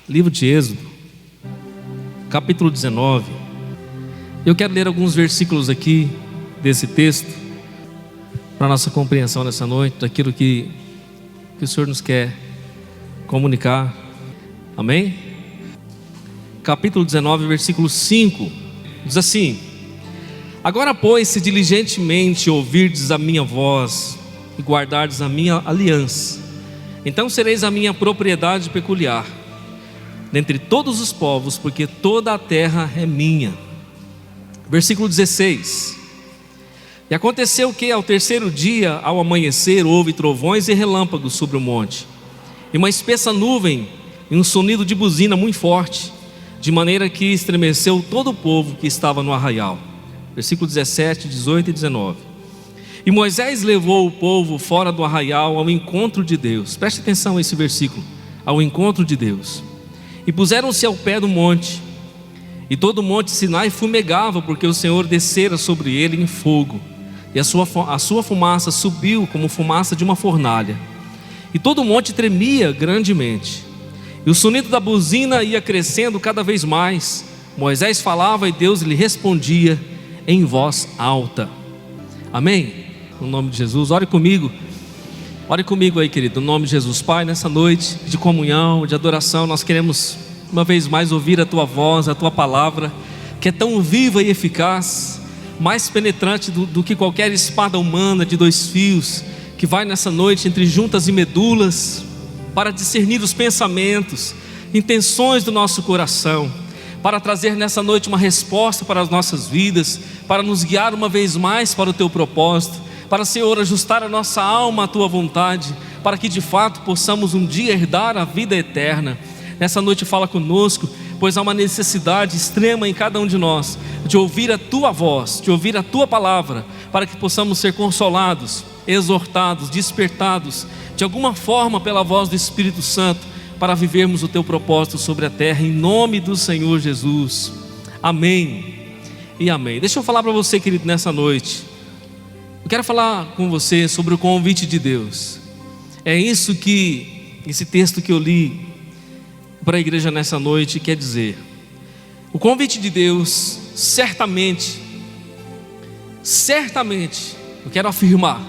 Livro de Êxodo, capítulo 19. Eu quero ler alguns versículos aqui desse texto para nossa compreensão nessa noite, daquilo que o Senhor nos quer comunicar. Amém? Capítulo 19, versículo 5 diz assim: Agora, pois, se diligentemente ouvirdes a minha voz e guardardes a minha aliança, então sereis a minha propriedade peculiar dentre todos os povos, porque toda a terra é minha. Versículo 16: E aconteceu que ao terceiro dia, ao amanhecer, houve trovões e relâmpagos sobre o monte, e uma espessa nuvem, e um sonido de buzina muito forte, de maneira que estremeceu todo o povo que estava no arraial. Versículo 17, 18 e 19. E Moisés levou o povo fora do arraial ao encontro de Deus. Preste atenção a esse versículo: ao encontro de Deus. E puseram-se ao pé do monte, e todo o monte Sinai fumegava, porque o Senhor descera sobre ele em fogo, e a sua fumaça subiu como fumaça de uma fornalha, e todo o monte tremia grandemente, e o sonido da buzina ia crescendo cada vez mais. Moisés falava e Deus lhe respondia em voz alta. Amém? No nome de Jesus, ore comigo aí, querido, no nome de Jesus. Pai, nessa noite de comunhão, de adoração, nós queremos uma vez mais ouvir a Tua voz, a Tua palavra, que é tão viva e eficaz, mais penetrante do que qualquer espada humana de dois fios, que vai nessa noite entre juntas e medulas, para discernir os pensamentos, intenções do nosso coração, para trazer nessa noite uma resposta para as nossas vidas, para nos guiar uma vez mais para o Teu propósito, para, Senhor, ajustar a nossa alma à Tua vontade, para que de fato possamos um dia herdar a vida eterna. Nessa noite fala conosco, pois há uma necessidade extrema em cada um de nós, de ouvir a Tua voz, de ouvir a Tua palavra, para que possamos ser consolados, exortados, despertados, de alguma forma pela voz do Espírito Santo, para vivermos o Teu propósito sobre a terra, em nome do Senhor Jesus. Amém e amém. Deixa eu falar para você, querido, nessa noite. Eu quero falar com você sobre o convite de Deus. É isso que esse texto que eu li para a igreja nessa noite quer dizer. O convite de Deus, certamente, eu quero afirmar,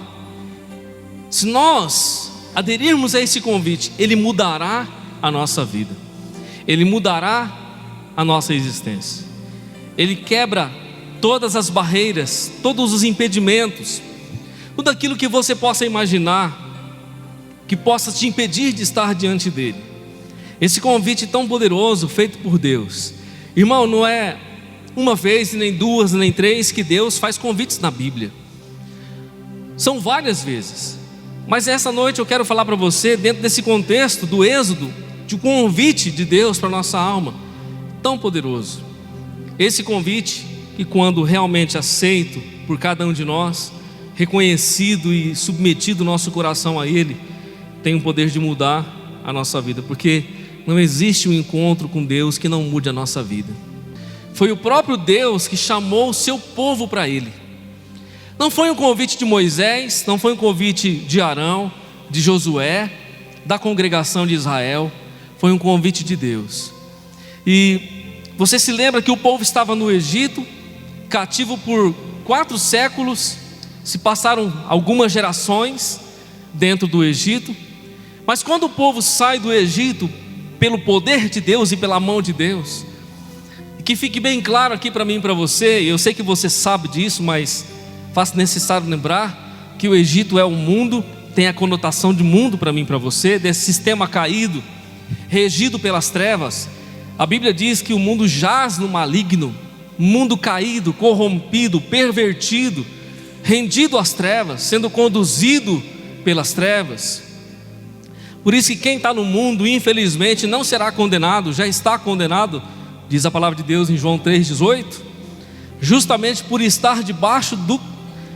se nós aderirmos a esse convite, ele mudará a nossa vida, ele mudará a nossa existência, ele quebra todas as barreiras, todos os impedimentos, tudo aquilo que você possa imaginar que possa te impedir de estar diante dele. Esse convite tão poderoso feito por Deus, irmão, não é uma vez, nem duas, nem três que Deus faz convites na Bíblia, são várias vezes. Mas essa noite eu quero falar para você, dentro desse contexto do Êxodo, de um convite de Deus para a nossa alma, tão poderoso. Esse convite que, quando realmente aceito por cada um de nós, reconhecido e submetido o nosso coração a Ele, tem o poder de mudar a nossa vida, porque não existe um encontro com Deus que não mude a nossa vida. Foi o próprio Deus que chamou o seu povo para Ele. Não foi um convite de Moisés, não foi um convite de Arão, de Josué, da congregação de Israel, foi um convite de Deus. E você se lembra que o povo estava no Egito, cativo por 4 séculos, se passaram algumas gerações dentro do Egito, mas quando o povo sai do Egito, pelo poder de Deus e pela mão de Deus, que fique bem claro aqui para mim e para você, eu sei que você sabe disso, mas faço necessário lembrar que o Egito é o mundo, tem a conotação de mundo para mim e para você, desse sistema caído, regido pelas trevas. A Bíblia diz que o mundo jaz no maligno, mundo caído, corrompido, pervertido, rendido às trevas, sendo conduzido pelas trevas. Por isso que quem está no mundo, infelizmente, não será condenado, já está condenado, diz a palavra de Deus em João 3,18, justamente por estar debaixo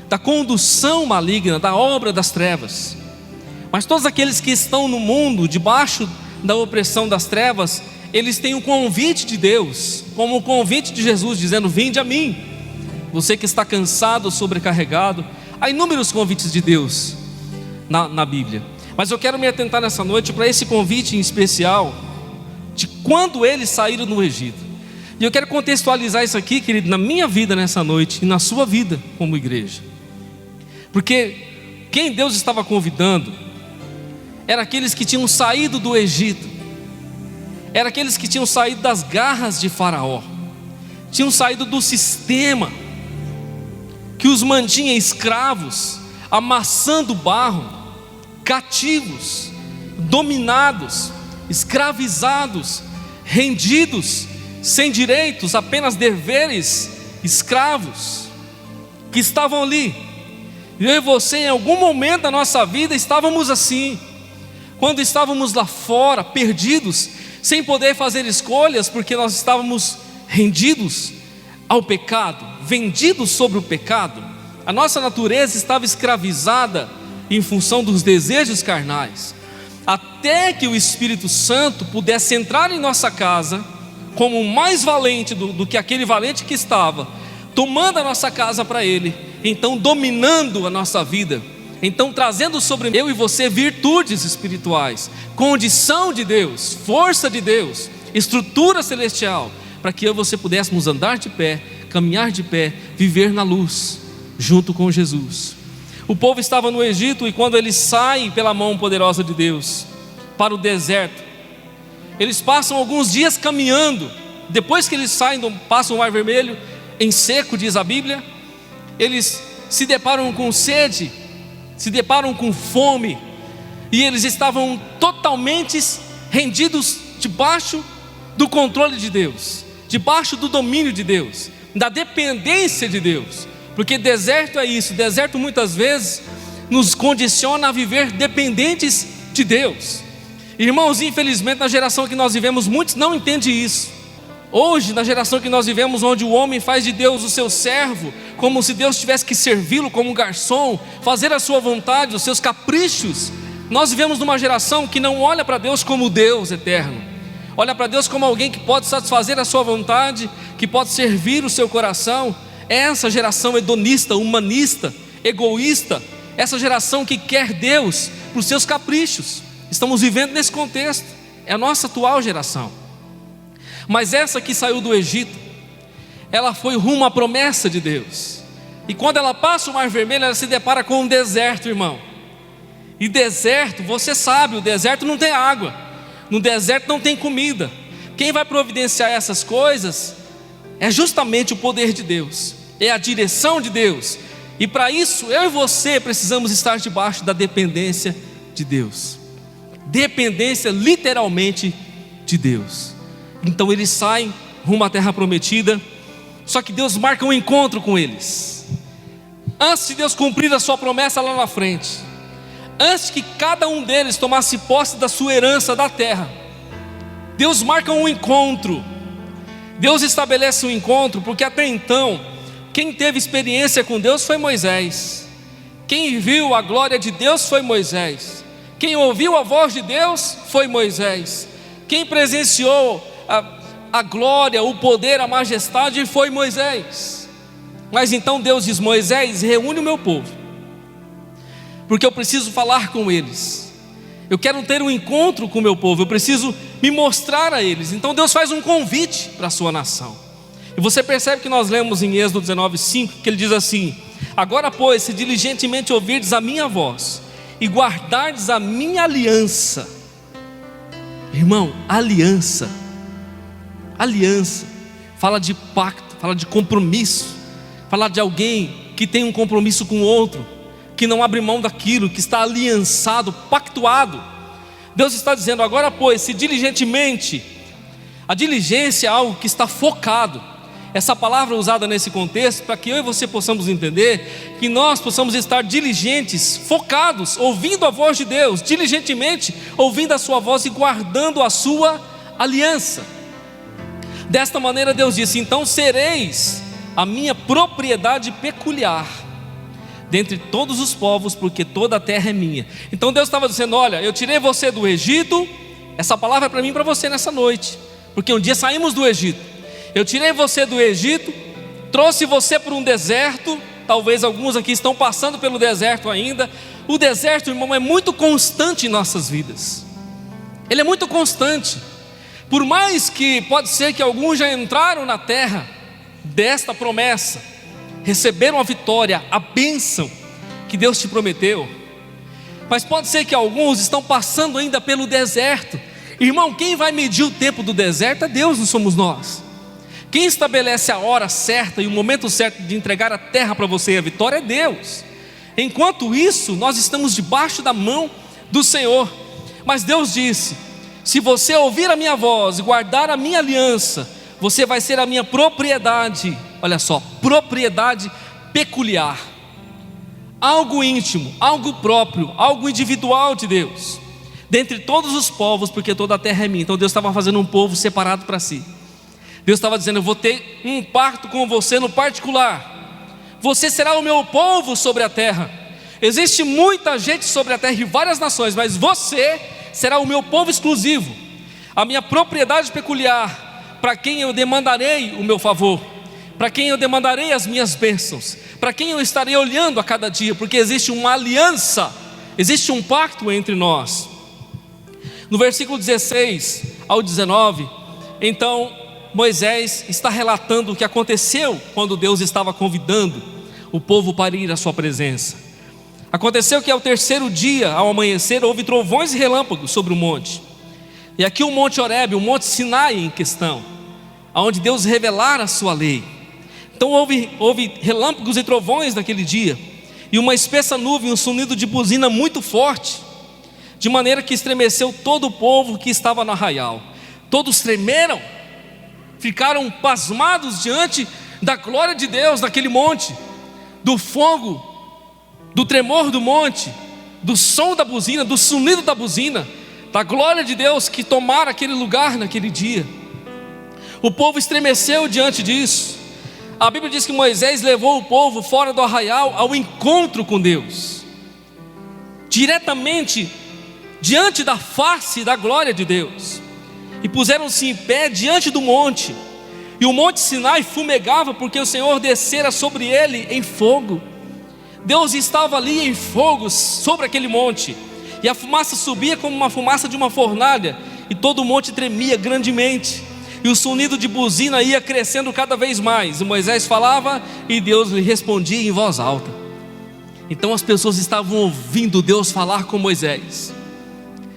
da condução maligna, da obra das trevas. Mas todos aqueles que estão no mundo, debaixo da opressão das trevas, eles têm um convite de Deus, como o convite de Jesus, dizendo: vinde a mim, você que está cansado, sobrecarregado. Há inúmeros convites de Deus na Bíblia, mas eu quero me atentar nessa noite para esse convite em especial de quando eles saíram do Egito. E eu quero contextualizar isso aqui, querido, na minha vida nessa noite e na sua vida como igreja. Porque quem Deus estava convidando era aqueles que tinham saído do Egito, era aqueles que tinham saído das garras de Faraó, tinham saído do sistema que os mantinha escravos, amassando barro, cativos, dominados, escravizados, rendidos, sem direitos, apenas deveres, escravos, que estavam ali. Eu e você, em algum momento da nossa vida, estávamos assim, quando estávamos lá fora, perdidos, sem poder fazer escolhas, porque nós estávamos rendidos ao pecado, vendidos sobre o pecado. A nossa natureza estava escravizada em função dos desejos carnais, até que o Espírito Santo pudesse entrar em nossa casa, como mais valente do que aquele valente que estava, tomando a nossa casa para Ele, então dominando a nossa vida, então trazendo sobre eu e você virtudes espirituais, condição de Deus, força de Deus, estrutura celestial, para que eu e você pudéssemos andar de pé, caminhar de pé, viver na luz, junto com Jesus. O povo estava no Egito, e quando eles saem pela mão poderosa de Deus para o deserto, eles passam alguns dias caminhando. Depois que eles saem, passam o Mar Vermelho em seco, diz a Bíblia, eles se deparam com sede, se deparam com fome, e eles estavam totalmente rendidos debaixo do controle de Deus, debaixo do domínio de Deus, da dependência de Deus. Porque deserto é isso, deserto muitas vezes nos condiciona a viver dependentes de Deus. Irmãos, infelizmente na geração que nós vivemos, muitos não entendem isso. Hoje, na geração que nós vivemos, onde o homem faz de Deus o seu servo, como se Deus tivesse que servi-lo como um garçom, fazer a sua vontade, os seus caprichos, nós vivemos numa geração que não olha para Deus como Deus eterno, olha para Deus como alguém que pode satisfazer a sua vontade, que pode servir o seu coração. Essa geração hedonista, humanista, egoísta, essa geração que quer Deus para os seus caprichos. Estamos vivendo nesse contexto, é a nossa atual geração. Mas essa que saiu do Egito, ela foi rumo à promessa de Deus. E quando ela passa o Mar Vermelho, ela se depara com um deserto, irmão. E deserto, você sabe, o deserto não tem água, no deserto não tem comida. Quem vai providenciar essas coisas é justamente o poder de Deus, é a direção de Deus. E para isso, eu e você precisamos estar debaixo da dependência de Deus. Dependência literalmente de Deus. Então eles saem rumo à terra prometida, só que Deus marca um encontro com eles. Antes de Deus cumprir a sua promessa lá na frente, antes que cada um deles tomasse posse da sua herança da terra, Deus marca um encontro. Deus estabelece um encontro, porque até então, quem teve experiência com Deus foi Moisés. Quem viu a glória de Deus foi Moisés. Quem ouviu a voz de Deus foi Moisés. Quem presenciou a glória, o poder, a majestade foi Moisés. Mas então Deus diz: Moisés, reúne o meu povo, porque eu preciso falar com eles. Eu quero ter um encontro com o meu povo, eu preciso me mostrar a eles. Então Deus faz um convite para a sua nação. E você percebe que nós lemos em Êxodo 19:5, que ele diz assim: agora pois, se diligentemente ouvirdes a minha voz e guardardes a minha aliança. Irmão, aliança fala de pacto, fala de compromisso, fala de alguém que tem um compromisso com o outro, que não abre mão daquilo, que está aliançado, pactuado. Deus está dizendo: agora pois, se diligentemente. A diligência é algo que está focado. Essa palavra é usada nesse contexto para que eu e você possamos entender que nós possamos estar diligentes, focados, ouvindo a voz de Deus, diligentemente ouvindo a sua voz e guardando a sua aliança. Desta maneira Deus disse: então sereis a minha propriedade peculiar dentre todos os povos, porque toda a terra é minha. Então Deus estava dizendo: olha, eu tirei você do Egito. Essa palavra é para mim e para você nessa noite, porque um dia saímos do Egito. Eu tirei você do Egito, trouxe você para um deserto. Talvez alguns aqui estão passando pelo deserto ainda. O deserto, irmão, é muito constante em nossas vidas. Ele é muito constante. Por mais que pode ser que alguns já entraram na terra desta promessa, receberam a vitória, a bênção que Deus te prometeu, mas pode ser que alguns estão passando ainda pelo deserto. Irmão, quem vai medir o tempo do deserto é Deus, não somos nós. Quem estabelece a hora certa e o momento certo de entregar a terra para você e a vitória é Deus. Enquanto isso, nós estamos debaixo da mão do Senhor. Mas Deus disse: se você ouvir a minha voz e guardar a minha aliança, você vai ser a minha propriedade. Olha só, propriedade peculiar, algo íntimo, algo próprio, algo individual de Deus, dentre todos os povos, porque toda a terra é minha. Então Deus estava fazendo um povo separado para si. Deus estava dizendo: eu vou ter um pacto com você no particular, você será o meu povo sobre a terra. Existe muita gente sobre a terra e várias nações, mas você será o meu povo exclusivo, a minha propriedade peculiar, para quem eu demandarei o meu favor, para quem eu demandarei as minhas bênçãos, para quem eu estarei olhando a cada dia, porque existe uma aliança, existe um pacto entre nós. No versículo 16 ao 19, então Moisés está relatando o que aconteceu quando Deus estava convidando o povo para ir à sua presença. Aconteceu que ao terceiro dia, ao amanhecer, houve trovões e relâmpagos sobre o monte. E aqui o monte Horebe, o monte Sinai em questão, onde Deus revelara a sua lei. Então houve relâmpagos e trovões naquele dia, e uma espessa nuvem, um sonido de buzina muito forte, de maneira que estremeceu todo o povo que estava no arraial. Todos tremeram, ficaram pasmados diante da glória de Deus naquele monte, do fogo, do tremor do monte, do som da buzina, do sonido da buzina, da glória de Deus que tomara aquele lugar naquele dia. O povo estremeceu diante disso. A Bíblia diz que Moisés levou o povo fora do arraial ao encontro com Deus, diretamente diante da face da glória de Deus, e puseram-se em pé diante do monte, e o monte Sinai fumegava, porque o Senhor descera sobre ele em fogo. Deus estava ali em fogo sobre aquele monte, e a fumaça subia como uma fumaça de uma fornalha, e todo o monte tremia grandemente, e o sonido de buzina ia crescendo cada vez mais, e Moisés falava e Deus lhe respondia em voz alta. Então as pessoas estavam ouvindo Deus falar com Moisés,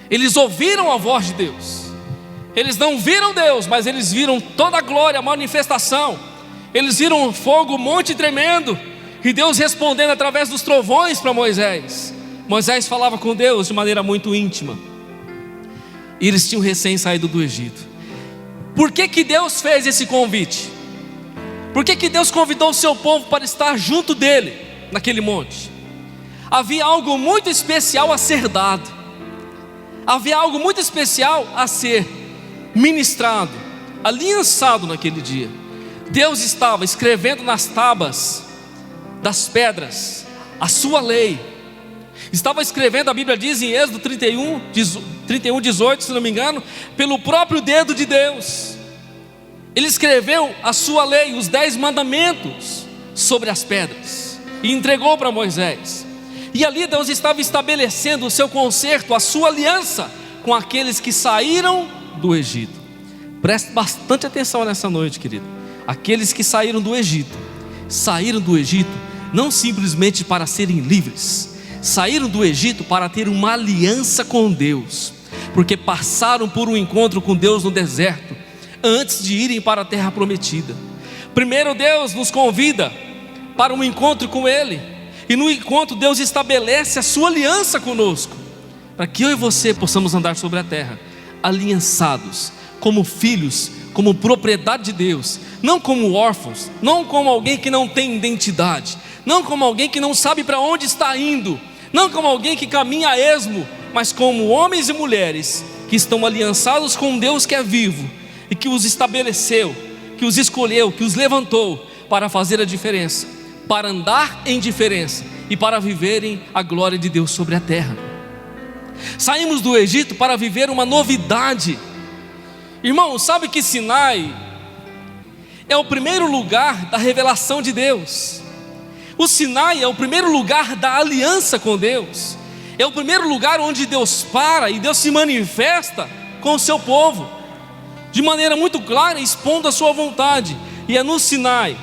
eles ouviram a voz de Deus, eles não viram Deus, mas eles viram toda a glória, a manifestação, eles viram o fogo, o monte tremendo, e Deus respondendo através dos trovões para Moisés. Moisés falava com Deus de maneira muito íntima, e eles tinham recém saído do Egito. Por que que Deus fez esse convite? Por que que Deus convidou o seu povo para estar junto dele naquele monte? Havia algo muito especial a ser dado, havia algo muito especial a ser ministrado, aliançado naquele dia. Deus estava escrevendo nas tábuas das pedras a sua lei, estava escrevendo, a Bíblia diz em Êxodo 31:18, se não me engano, pelo próprio dedo de Deus. Ele escreveu a sua lei, os 10 mandamentos sobre as pedras, e entregou para Moisés. E ali Deus estava estabelecendo o seu concerto, a sua aliança com aqueles que saíram do Egito. Preste bastante atenção nessa noite, querido. Aqueles que saíram do Egito não simplesmente para serem livres, saíram do Egito para ter uma aliança com Deus, porque passaram por um encontro com Deus no deserto, antes de irem para a terra prometida. Primeiro Deus nos convida para um encontro com Ele, e no encontro Deus estabelece a sua aliança conosco, para que eu e você possamos andar sobre a terra, aliançados, como filhos, como propriedade de Deus, não como órfãos, não como alguém que não tem identidade, não como alguém que não sabe para onde está indo, não como alguém que caminha a esmo, mas como homens e mulheres que estão aliançados com Deus que é vivo, e que os estabeleceu, que os escolheu, que os levantou para fazer a diferença, para andar em diferença e para viverem a glória de Deus sobre a terra. Saímos do Egito para viver uma novidade. Irmão, sabe que Sinai é o primeiro lugar da revelação de Deus. O Sinai é o primeiro lugar da aliança com Deus, é o primeiro lugar onde Deus para e Deus se manifesta com o seu povo. de maneira muito clara, expondo a sua vontade. E é no Sinai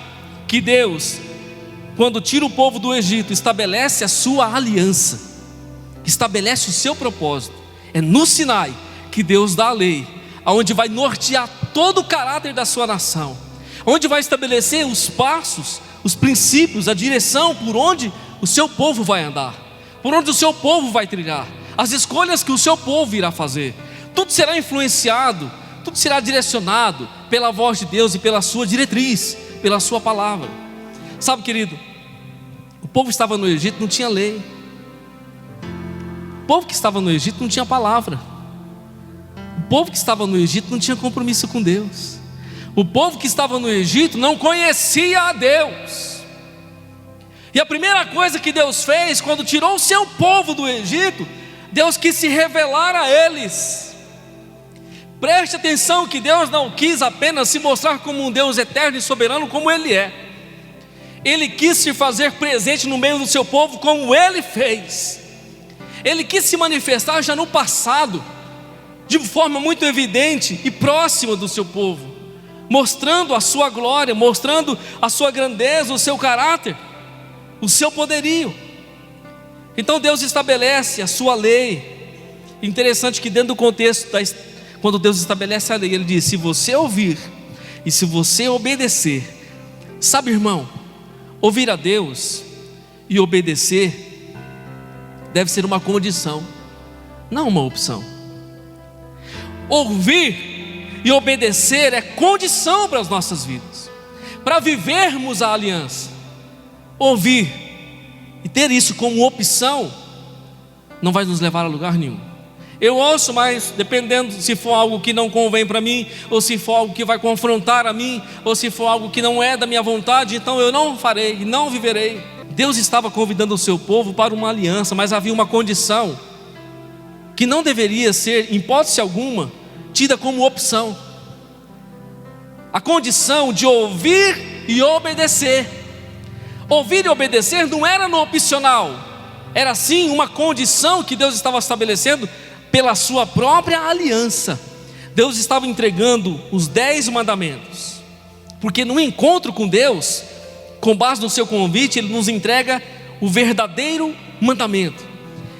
que Deus, quando tira o povo do Egito, estabelece a sua aliança, estabelece o seu propósito. É no Sinai que Deus dá a lei, onde vai nortear todo o caráter da sua nação, onde vai estabelecer os passos, os princípios, a direção por onde o seu povo vai andar, por onde o seu povo vai trilhar, as escolhas que o seu povo irá fazer. Tudo será influenciado, tudo será direcionado pela voz de Deus e pela sua diretriz, pela sua palavra. Sabe, querido, o povo que estava no Egito não tinha lei, o povo que estava no Egito não tinha palavra, o povo que estava no Egito não tinha compromisso com Deus, o povo que estava no Egito não conhecia a Deus. E a primeira coisa que Deus fez quando tirou o seu povo do Egito, Deus quis se revelar a eles. Preste atenção que Deus não quis apenas se mostrar como um Deus eterno e soberano como Ele é. Ele quis se fazer presente no meio do seu povo como Ele fez. Ele quis se manifestar já no passado, de forma muito evidente e próxima do seu povo, mostrando a sua glória, mostrando a sua grandeza, o seu caráter, o seu poderio. Então Deus estabelece a sua lei. Interessante que dentro do contexto quando Deus estabelece a lei, Ele diz: se você ouvir e se você obedecer. Sabe, irmão, ouvir a Deus e obedecer deve ser uma condição, não uma opção. Ouvir e obedecer é condição para as nossas vidas, para vivermos a aliança. Ouvir e ter isso como opção não vai nos levar a lugar nenhum. Eu ouço, mas dependendo se for algo que não convém para mim, ou se for algo que vai confrontar a mim, ou se for algo que não é da minha vontade, então eu não farei, não viverei. Deus estava convidando o seu povo para uma aliança, mas havia uma condição que não deveria ser, em hipótese alguma, tida como opção. A condição de ouvir e obedecer. Ouvir e obedecer não era no opcional, era sim uma condição que Deus estava estabelecendo pela sua própria aliança. Deus estava entregando os 10 mandamentos, porque no encontro com Deus, com base no seu convite, Ele nos entrega o verdadeiro mandamento.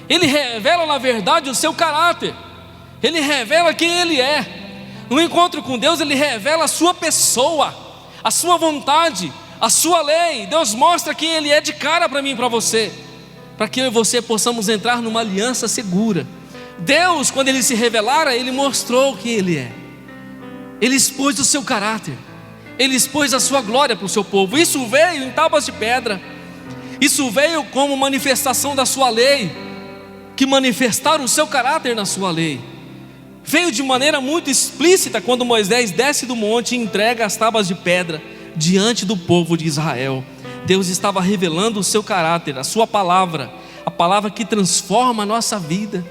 Ele revela na verdade o seu caráter, Ele revela quem Ele é. No encontro com Deus, Ele revela a sua pessoa, a sua vontade, a sua lei. Deus mostra quem Ele é de cara para mim e para você, para que eu e você possamos entrar numa aliança segura. Deus, quando Ele se revelara, Ele mostrou quem Ele é. Ele expôs o seu caráter, Ele expôs a sua glória para o seu povo. Isso veio em tábuas de pedra, isso veio como manifestação da sua lei, que manifestaram o seu caráter na sua lei. Veio de maneira muito explícita quando Moisés desce do monte e entrega as tábuas de pedra diante do povo de Israel. Deus estava revelando o seu caráter, a sua palavra, a palavra que transforma a nossa vida,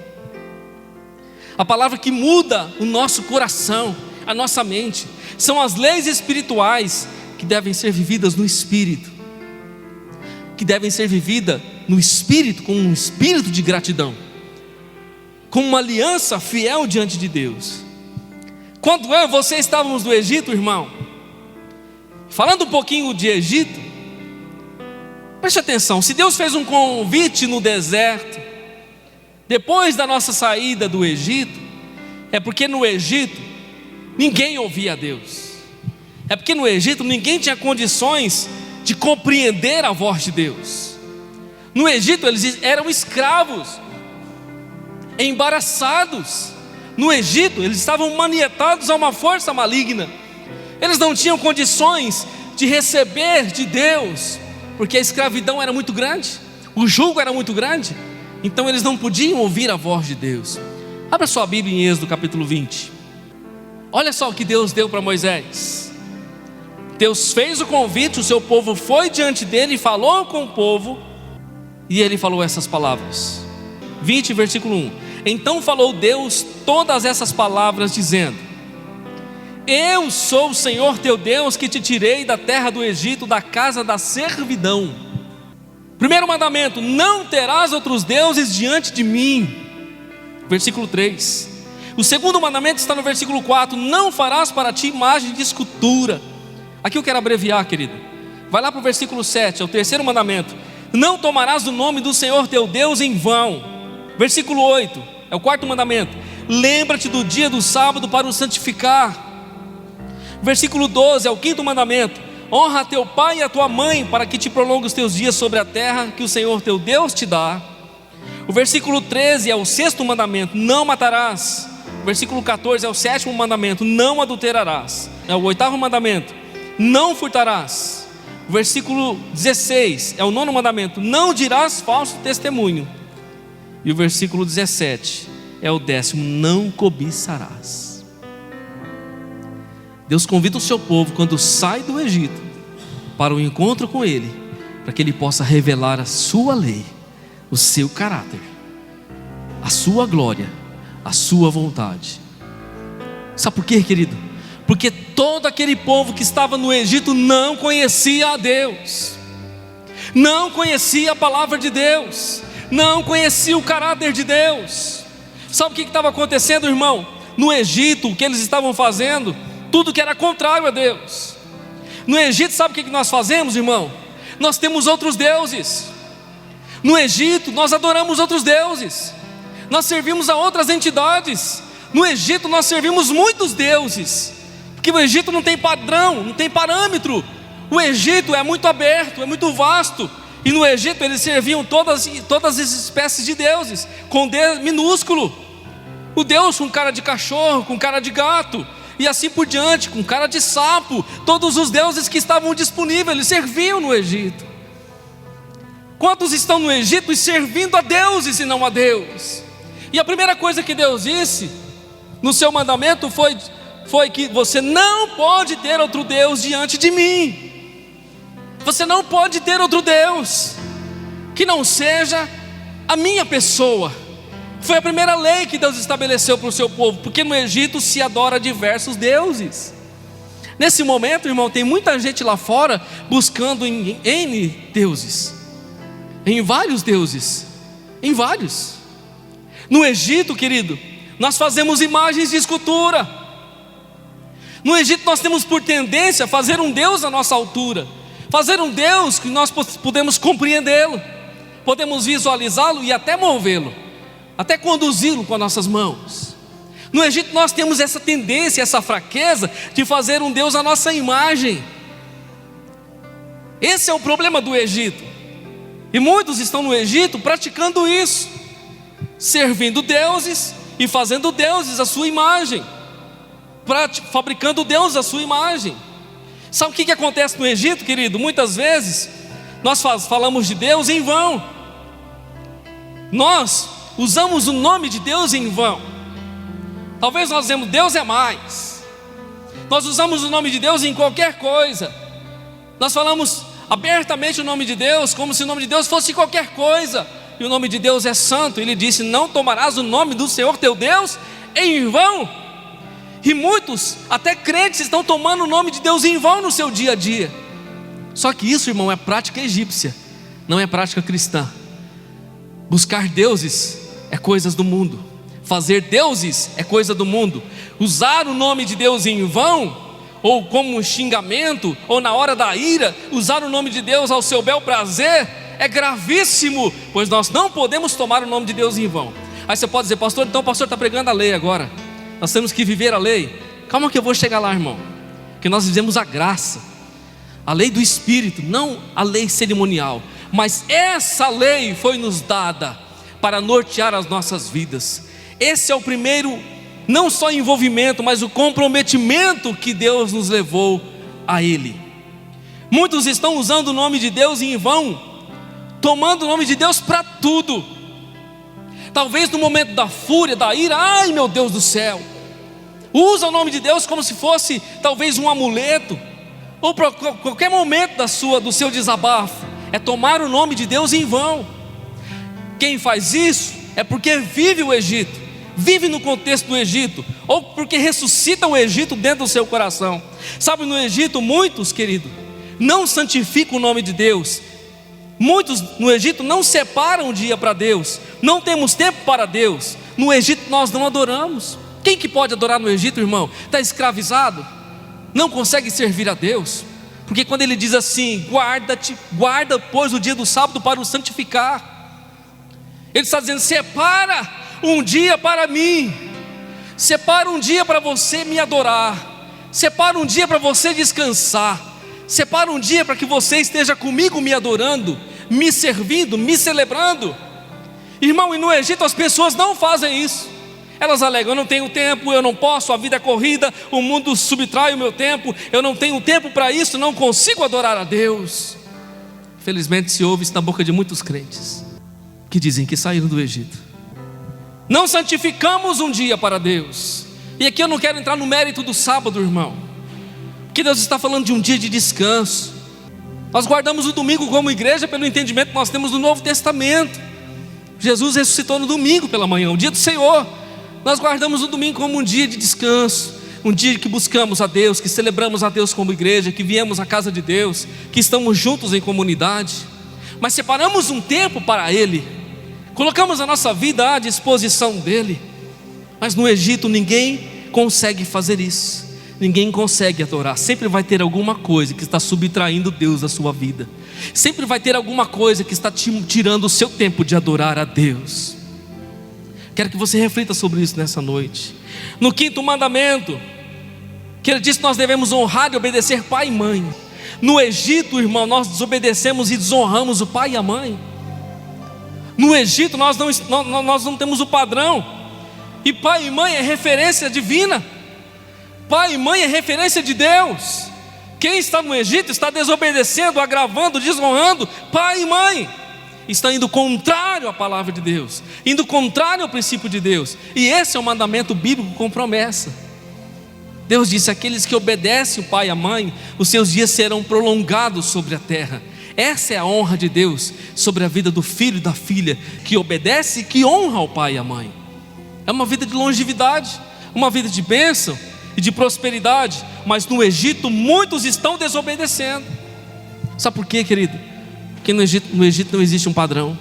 a palavra que muda o nosso coração, a nossa mente. São as leis espirituais que devem ser vividas no Espírito, que devem ser vividas no Espírito, com um espírito de gratidão, com uma aliança fiel diante de Deus. Quando eu e você estávamos no Egito, irmão, falando um pouquinho de Egito, preste atenção, se Deus fez um convite no deserto, depois da nossa saída do Egito, é porque no Egito ninguém ouvia a Deus, é porque no Egito ninguém tinha condições de compreender a voz de Deus. No Egito eles eram escravos, embaraçados. No Egito eles estavam manietados a uma força maligna. Eles não tinham condições de receber de Deus, porque a escravidão era muito grande, o jugo era muito grande. Então eles não podiam ouvir a voz de Deus. Abra sua Bíblia em Êxodo capítulo 20. Olha só o que Deus deu para Moisés. Deus fez o convite, o seu povo foi diante dele e falou com o povo, e ele falou essas palavras. 20, versículo 1. Então falou Deus todas essas palavras, dizendo: Eu sou o Senhor teu Deus, que te tirei da terra do Egito, da casa da servidão. Primeiro mandamento: não terás outros deuses diante de mim. Versículo 3: O segundo mandamento está no versículo 4: não farás para ti imagem de escultura. Aqui eu quero abreviar, querido. Vai lá para o versículo 7, é o terceiro mandamento: não tomarás o nome do Senhor teu Deus em vão. Versículo 8, é o quarto mandamento: lembra-te do dia do sábado para o santificar. Versículo 12, é o quinto mandamento: honra a teu pai e a tua mãe, para que te prolongue os teus dias sobre a terra que o Senhor teu Deus te dá. O versículo 13 é o sexto mandamento: não matarás. O versículo 14 é o sétimo mandamento: não adulterarás. É o oitavo mandamento: não furtarás. O versículo 16 é o nono mandamento: não dirás falso testemunho. E o versículo 17 é o décimo: não cobiçarás. Deus convida o seu povo, quando sai do Egito, para o encontro com Ele, para que Ele possa revelar a sua lei, o seu caráter, a sua glória, a sua vontade. Sabe por quê, querido? Porque todo aquele povo que estava no Egito não conhecia a Deus, não conhecia a palavra de Deus, não conhecia o caráter de Deus. Sabe o que estava acontecendo, irmão? No Egito, o que eles estavam fazendo, tudo que era contrário a Deus. No Egito, sabe o que nós fazemos, irmão? Nós temos outros deuses. No Egito, nós adoramos outros deuses, nós servimos a outras entidades. No Egito, nós servimos muitos deuses, porque o Egito não tem padrão, não tem parâmetro. O Egito é muito aberto, é muito vasto. E no Egito eles serviam todas as espécies de deuses, com D minúsculo. O Deus com cara de cachorro, com cara de gato, e assim por diante, com cara de sapo. Todos os deuses que estavam disponíveis, eles serviam no Egito. Quantos estão no Egito e servindo a deuses e não a Deus? E a primeira coisa que Deus disse no seu mandamento foi que você não pode ter outro Deus diante de mim. Você não pode ter outro Deus que não seja a minha pessoa. Foi a primeira lei que Deus estabeleceu para o seu povo, porque no Egito se adora diversos deuses. Nesse momento, irmão, tem muita gente lá fora buscando em N deuses, em vários deuses, em vários. No Egito, querido, nós fazemos imagens de escultura. No Egito nós temos por tendência a fazer um Deus à nossa altura, fazer um Deus que nós podemos compreendê-lo, podemos visualizá-lo e até movê-lo, até conduzi-lo com as nossas mãos. No Egito nós temos essa tendência, essa fraqueza de fazer um Deus à nossa imagem. Esse é o problema do Egito. E muitos estão no Egito praticando isso, servindo deuses e fazendo deuses à sua imagem, fabricando deuses à sua imagem. Sabe o que acontece no Egito, querido? Muitas vezes nós falamos de Deus em vão. Nós usamos o nome de Deus em vão. Talvez nós dizemos Deus é mais. Nós usamos o nome de Deus em qualquer coisa. Nós falamos abertamente o nome de Deus, como se o nome de Deus fosse qualquer coisa. E o nome de Deus é santo. Ele disse: não tomarás o nome do Senhor teu Deus em vão. E muitos, até crentes, estão tomando o nome de Deus em vão no seu dia a dia. Só que isso, irmão, é prática egípcia, não é prática cristã. Buscar deuses é coisas do mundo, fazer deuses é coisa do mundo. Usar o nome de Deus em vão, ou como um xingamento, ou na hora da ira, usar o nome de Deus ao seu bel prazer, é gravíssimo, pois nós não podemos tomar o nome de Deus em vão. Aí você pode dizer: pastor, então o pastor está pregando a lei agora, nós temos que viver a lei. Calma que eu vou chegar lá, irmão, que nós vivemos a graça, a lei do Espírito, não a lei cerimonial. Mas essa lei foi nos dada para nortear as nossas vidas. Esse é o primeiro, não só envolvimento, mas o comprometimento que Deus nos levou a Ele. Muitos estão usando o nome de Deus em vão, tomando o nome de Deus para tudo. Talvez no momento da fúria, da ira, ai meu Deus do céu, usa o nome de Deus como se fosse talvez um amuleto, ou para qualquer momento do seu desabafo, é tomar o nome de Deus em vão. Quem faz isso é porque vive o Egito, vive no contexto do Egito, ou porque ressuscita o Egito dentro do seu coração. Sabe, no Egito muitos, querido, não santificam o nome de Deus. Muitos no Egito não separam o dia para Deus, não temos tempo para Deus. No Egito nós não adoramos. Quem que pode adorar no Egito, irmão? Está escravizado? Não consegue servir a Deus? Porque quando ele diz assim, guarda pois o dia do sábado para o santificar, ele está dizendo, separa um dia para mim, separa um dia para você me adorar, separa um dia para você descansar, separa um dia para que você esteja comigo me adorando, me servindo, me celebrando. Irmão, e no Egito as pessoas não fazem isso. Elas alegam, eu não tenho tempo, eu não posso, a vida é corrida, o mundo subtrai o meu tempo, eu não tenho tempo para isso, não consigo adorar a Deus. Felizmente se ouve isso na boca de muitos crentes, que dizem que saíram do Egito. Não santificamos um dia para Deus. E aqui eu não quero entrar no mérito do sábado, irmão, porque Deus está falando de um dia de descanso. Nós guardamos o domingo como igreja pelo entendimento que nós temos no Novo Testamento. Jesus ressuscitou no domingo pela manhã, o dia do Senhor. Nós guardamos o domingo como um dia de descanso, um dia que buscamos a Deus, que celebramos a Deus como igreja, que viemos à casa de Deus, que estamos juntos em comunidade. Mas separamos um tempo para Ele, colocamos a nossa vida à disposição dEle. Mas no Egito ninguém consegue fazer isso, ninguém consegue adorar. Sempre vai ter alguma coisa que está subtraindo Deus da sua vida, sempre vai ter alguma coisa que está tirando o seu tempo de adorar a Deus. Quero que você reflita sobre isso nessa noite. No 5º mandamento, que ele diz que nós devemos honrar e obedecer pai e mãe. No Egito, irmão, nós desobedecemos e desonramos o pai e a mãe. No Egito nós não temos o padrão. E pai e mãe é referência divina. Pai e mãe é referência de Deus. Quem está no Egito está desobedecendo, agravando, desonrando pai e mãe. Está indo contrário à palavra de Deus, indo contrário ao princípio de Deus. E esse é o mandamento bíblico com promessa. Deus disse, aqueles que obedecem o pai e a mãe, os seus dias serão prolongados sobre a terra. Essa é a honra de Deus sobre a vida do filho e da filha, que obedece e que honra o pai e a mãe. É uma vida de longevidade, uma vida de bênção e de prosperidade. Mas no Egito muitos estão desobedecendo. Sabe por quê, querido? Porque no Egito não existe um padrão,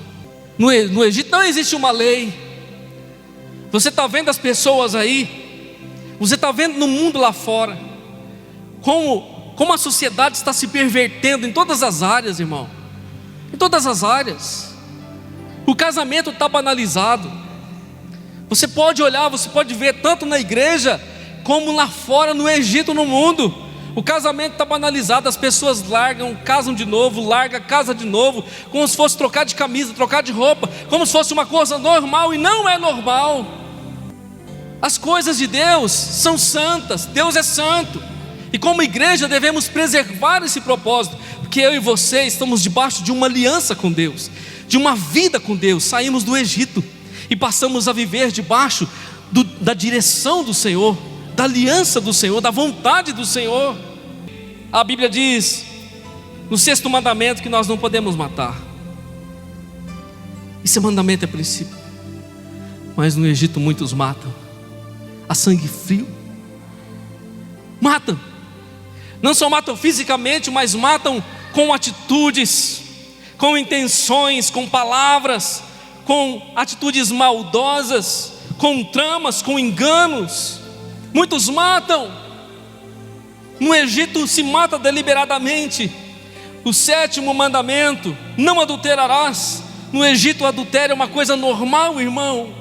no Egito não existe uma lei. Você está vendo as pessoas aí, você está vendo no mundo lá fora, como a sociedade está se pervertendo em todas as áreas, irmão. Em todas as áreas. O casamento está banalizado. Você pode olhar, você pode ver tanto na igreja, como lá fora no Egito, no mundo. O casamento está banalizado, as pessoas largam, casam de novo, larga, casa de novo, como se fosse trocar de camisa, trocar de roupa, como se fosse uma coisa normal, e não é normal. As coisas de Deus são santas, Deus é santo, e como igreja devemos preservar esse propósito, porque eu e você estamos debaixo de uma aliança com Deus, de uma vida com Deus. Saímos do Egito e passamos a viver debaixo da direção do Senhor, da aliança do Senhor, da vontade do Senhor. A Bíblia diz no 6º mandamento que nós não podemos matar. Esse mandamento é princípio. Mas no Egito muitos matam a sangue frio. Matam. Não só matam fisicamente, mas matam com atitudes, com intenções, com palavras, com atitudes maldosas, com tramas, com enganos. Muitos matam. No Egito se mata deliberadamente. O 7º mandamento, não adulterarás. No Egito o adultério é uma coisa normal, irmão.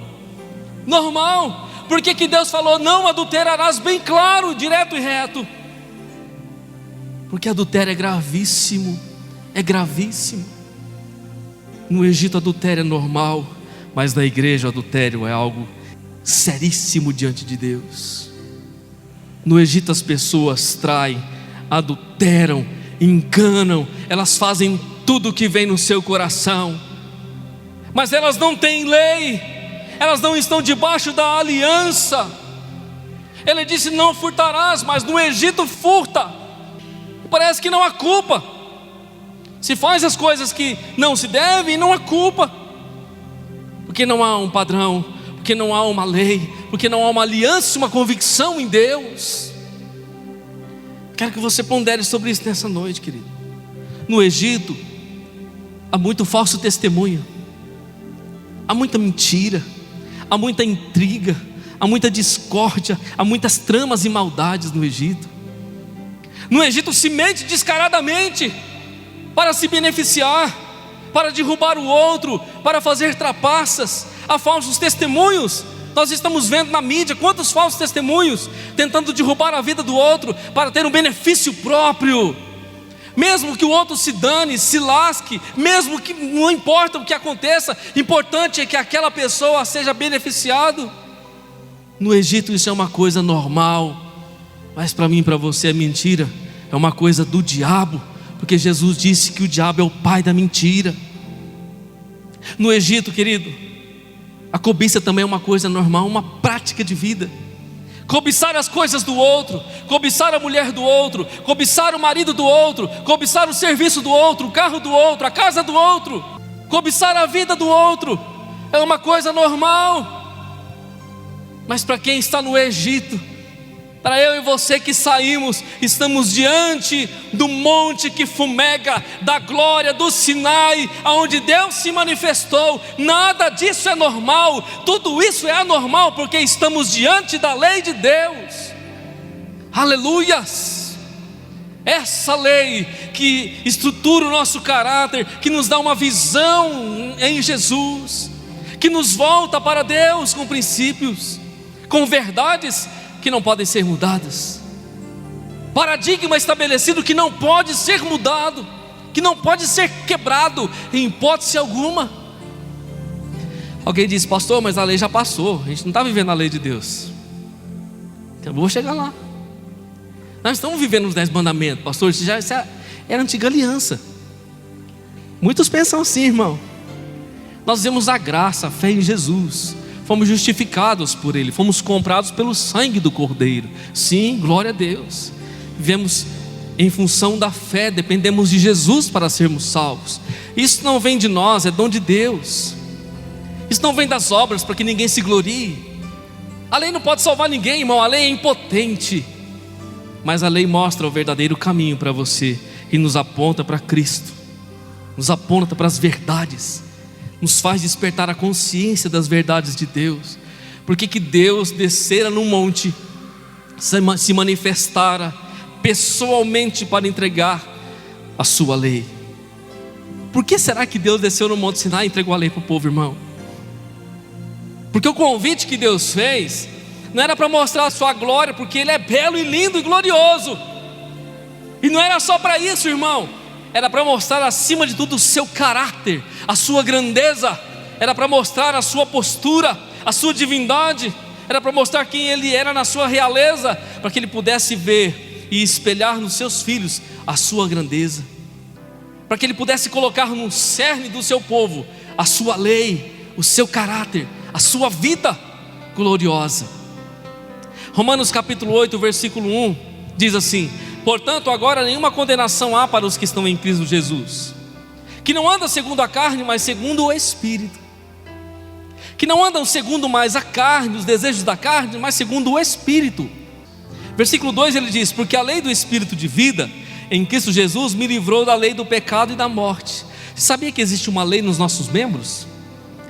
Normal. Por que Deus falou não adulterarás? Bem claro, direto e reto. Porque adultério é gravíssimo. É gravíssimo. No Egito adultério é normal, mas na igreja o adultério é algo seríssimo diante de Deus. No Egito as pessoas traem, adulteram, enganam, elas fazem tudo o que vem no seu coração, mas elas não têm lei, elas não estão debaixo da aliança. Ele disse não furtarás, mas no Egito furta. Parece que não há culpa, se faz as coisas que não se devem, não há culpa, porque não há um padrão, porque não há uma lei, porque não há uma aliança, uma convicção em Deus. Quero que você pondere sobre isso nessa noite, querido. No Egito há muito falso testemunho, há muita mentira, há muita intriga, há muita discórdia, há muitas tramas e maldades no Egito. No Egito se mente descaradamente para se beneficiar, para derrubar o outro, para fazer trapaças. Há falsos testemunhos. Nós estamos vendo na mídia quantos falsos testemunhos tentando derrubar a vida do outro para ter um benefício próprio. Mesmo que o outro se dane, se lasque, mesmo que não importa o que aconteça, importante é que aquela pessoa seja beneficiado. No Egito isso é uma coisa normal, mas para mim e para você é mentira, é uma coisa do diabo, porque Jesus disse que o diabo é o pai da mentira. No Egito, querido, a cobiça também é uma coisa normal, uma prática de vida. Cobiçar as coisas do outro, cobiçar a mulher do outro, cobiçar o marido do outro, cobiçar o serviço do outro, o carro do outro, a casa do outro, cobiçar a vida do outro, é uma coisa normal. Mas para quem está no Egito, para eu e você que saímos, estamos diante do monte que fumega, da glória do Sinai, aonde Deus se manifestou. Nada disso é normal, tudo isso é anormal, porque estamos diante da lei de Deus. Aleluias! Essa lei que estrutura o nosso caráter, que nos dá uma visão em Jesus, que nos volta para Deus com princípios, com verdades que não podem ser mudadas, paradigma estabelecido que não pode ser mudado, que não pode ser quebrado em hipótese alguma. Alguém diz: pastor, mas a lei já passou, a gente não está vivendo a lei de Deus. Então eu vou chegar lá. Nós estamos vivendo os 10 mandamentos, pastor, isso era a antiga aliança. Muitos pensam assim, irmão. Nós vemos a graça, a fé em Jesus, fomos justificados por Ele, fomos comprados pelo sangue do Cordeiro. Sim, glória a Deus. Vivemos em função da fé, dependemos de Jesus para sermos salvos. Isso não vem de nós, é dom de Deus. Isso não vem das obras para que ninguém se glorie. A lei não pode salvar ninguém, irmão, a lei é impotente. Mas a lei mostra o verdadeiro caminho para você e nos aponta para Cristo, nos aponta para as verdades, nos faz despertar a consciência das verdades de Deus. Porque que Deus descera no monte, se manifestara pessoalmente para entregar a sua lei. Por que será que Deus desceu no monte Sinai e entregou a lei para o povo, irmão? Porque o convite que Deus fez não era para mostrar a sua glória, porque Ele é belo e lindo e glorioso. E não era só para isso, irmão. Era para mostrar acima de tudo o seu caráter, a sua grandeza. Era para mostrar a sua postura, a sua divindade. Era para mostrar quem Ele era na sua realeza, para que Ele pudesse ver e espelhar nos seus filhos a sua grandeza, para que Ele pudesse colocar no cerne do seu povo a sua lei, o seu caráter, a sua vida gloriosa. Romanos capítulo 8, versículo 1 diz assim: portanto, agora nenhuma condenação há para os que estão em Cristo Jesus, que não andam segundo a carne, mas segundo o Espírito. Que não andam segundo mais a carne, os desejos da carne, mas segundo o Espírito. Versículo 2 ele diz: porque a lei do Espírito de vida em Cristo Jesus me livrou da lei do pecado e da morte. Você sabia que existe uma lei nos nossos membros?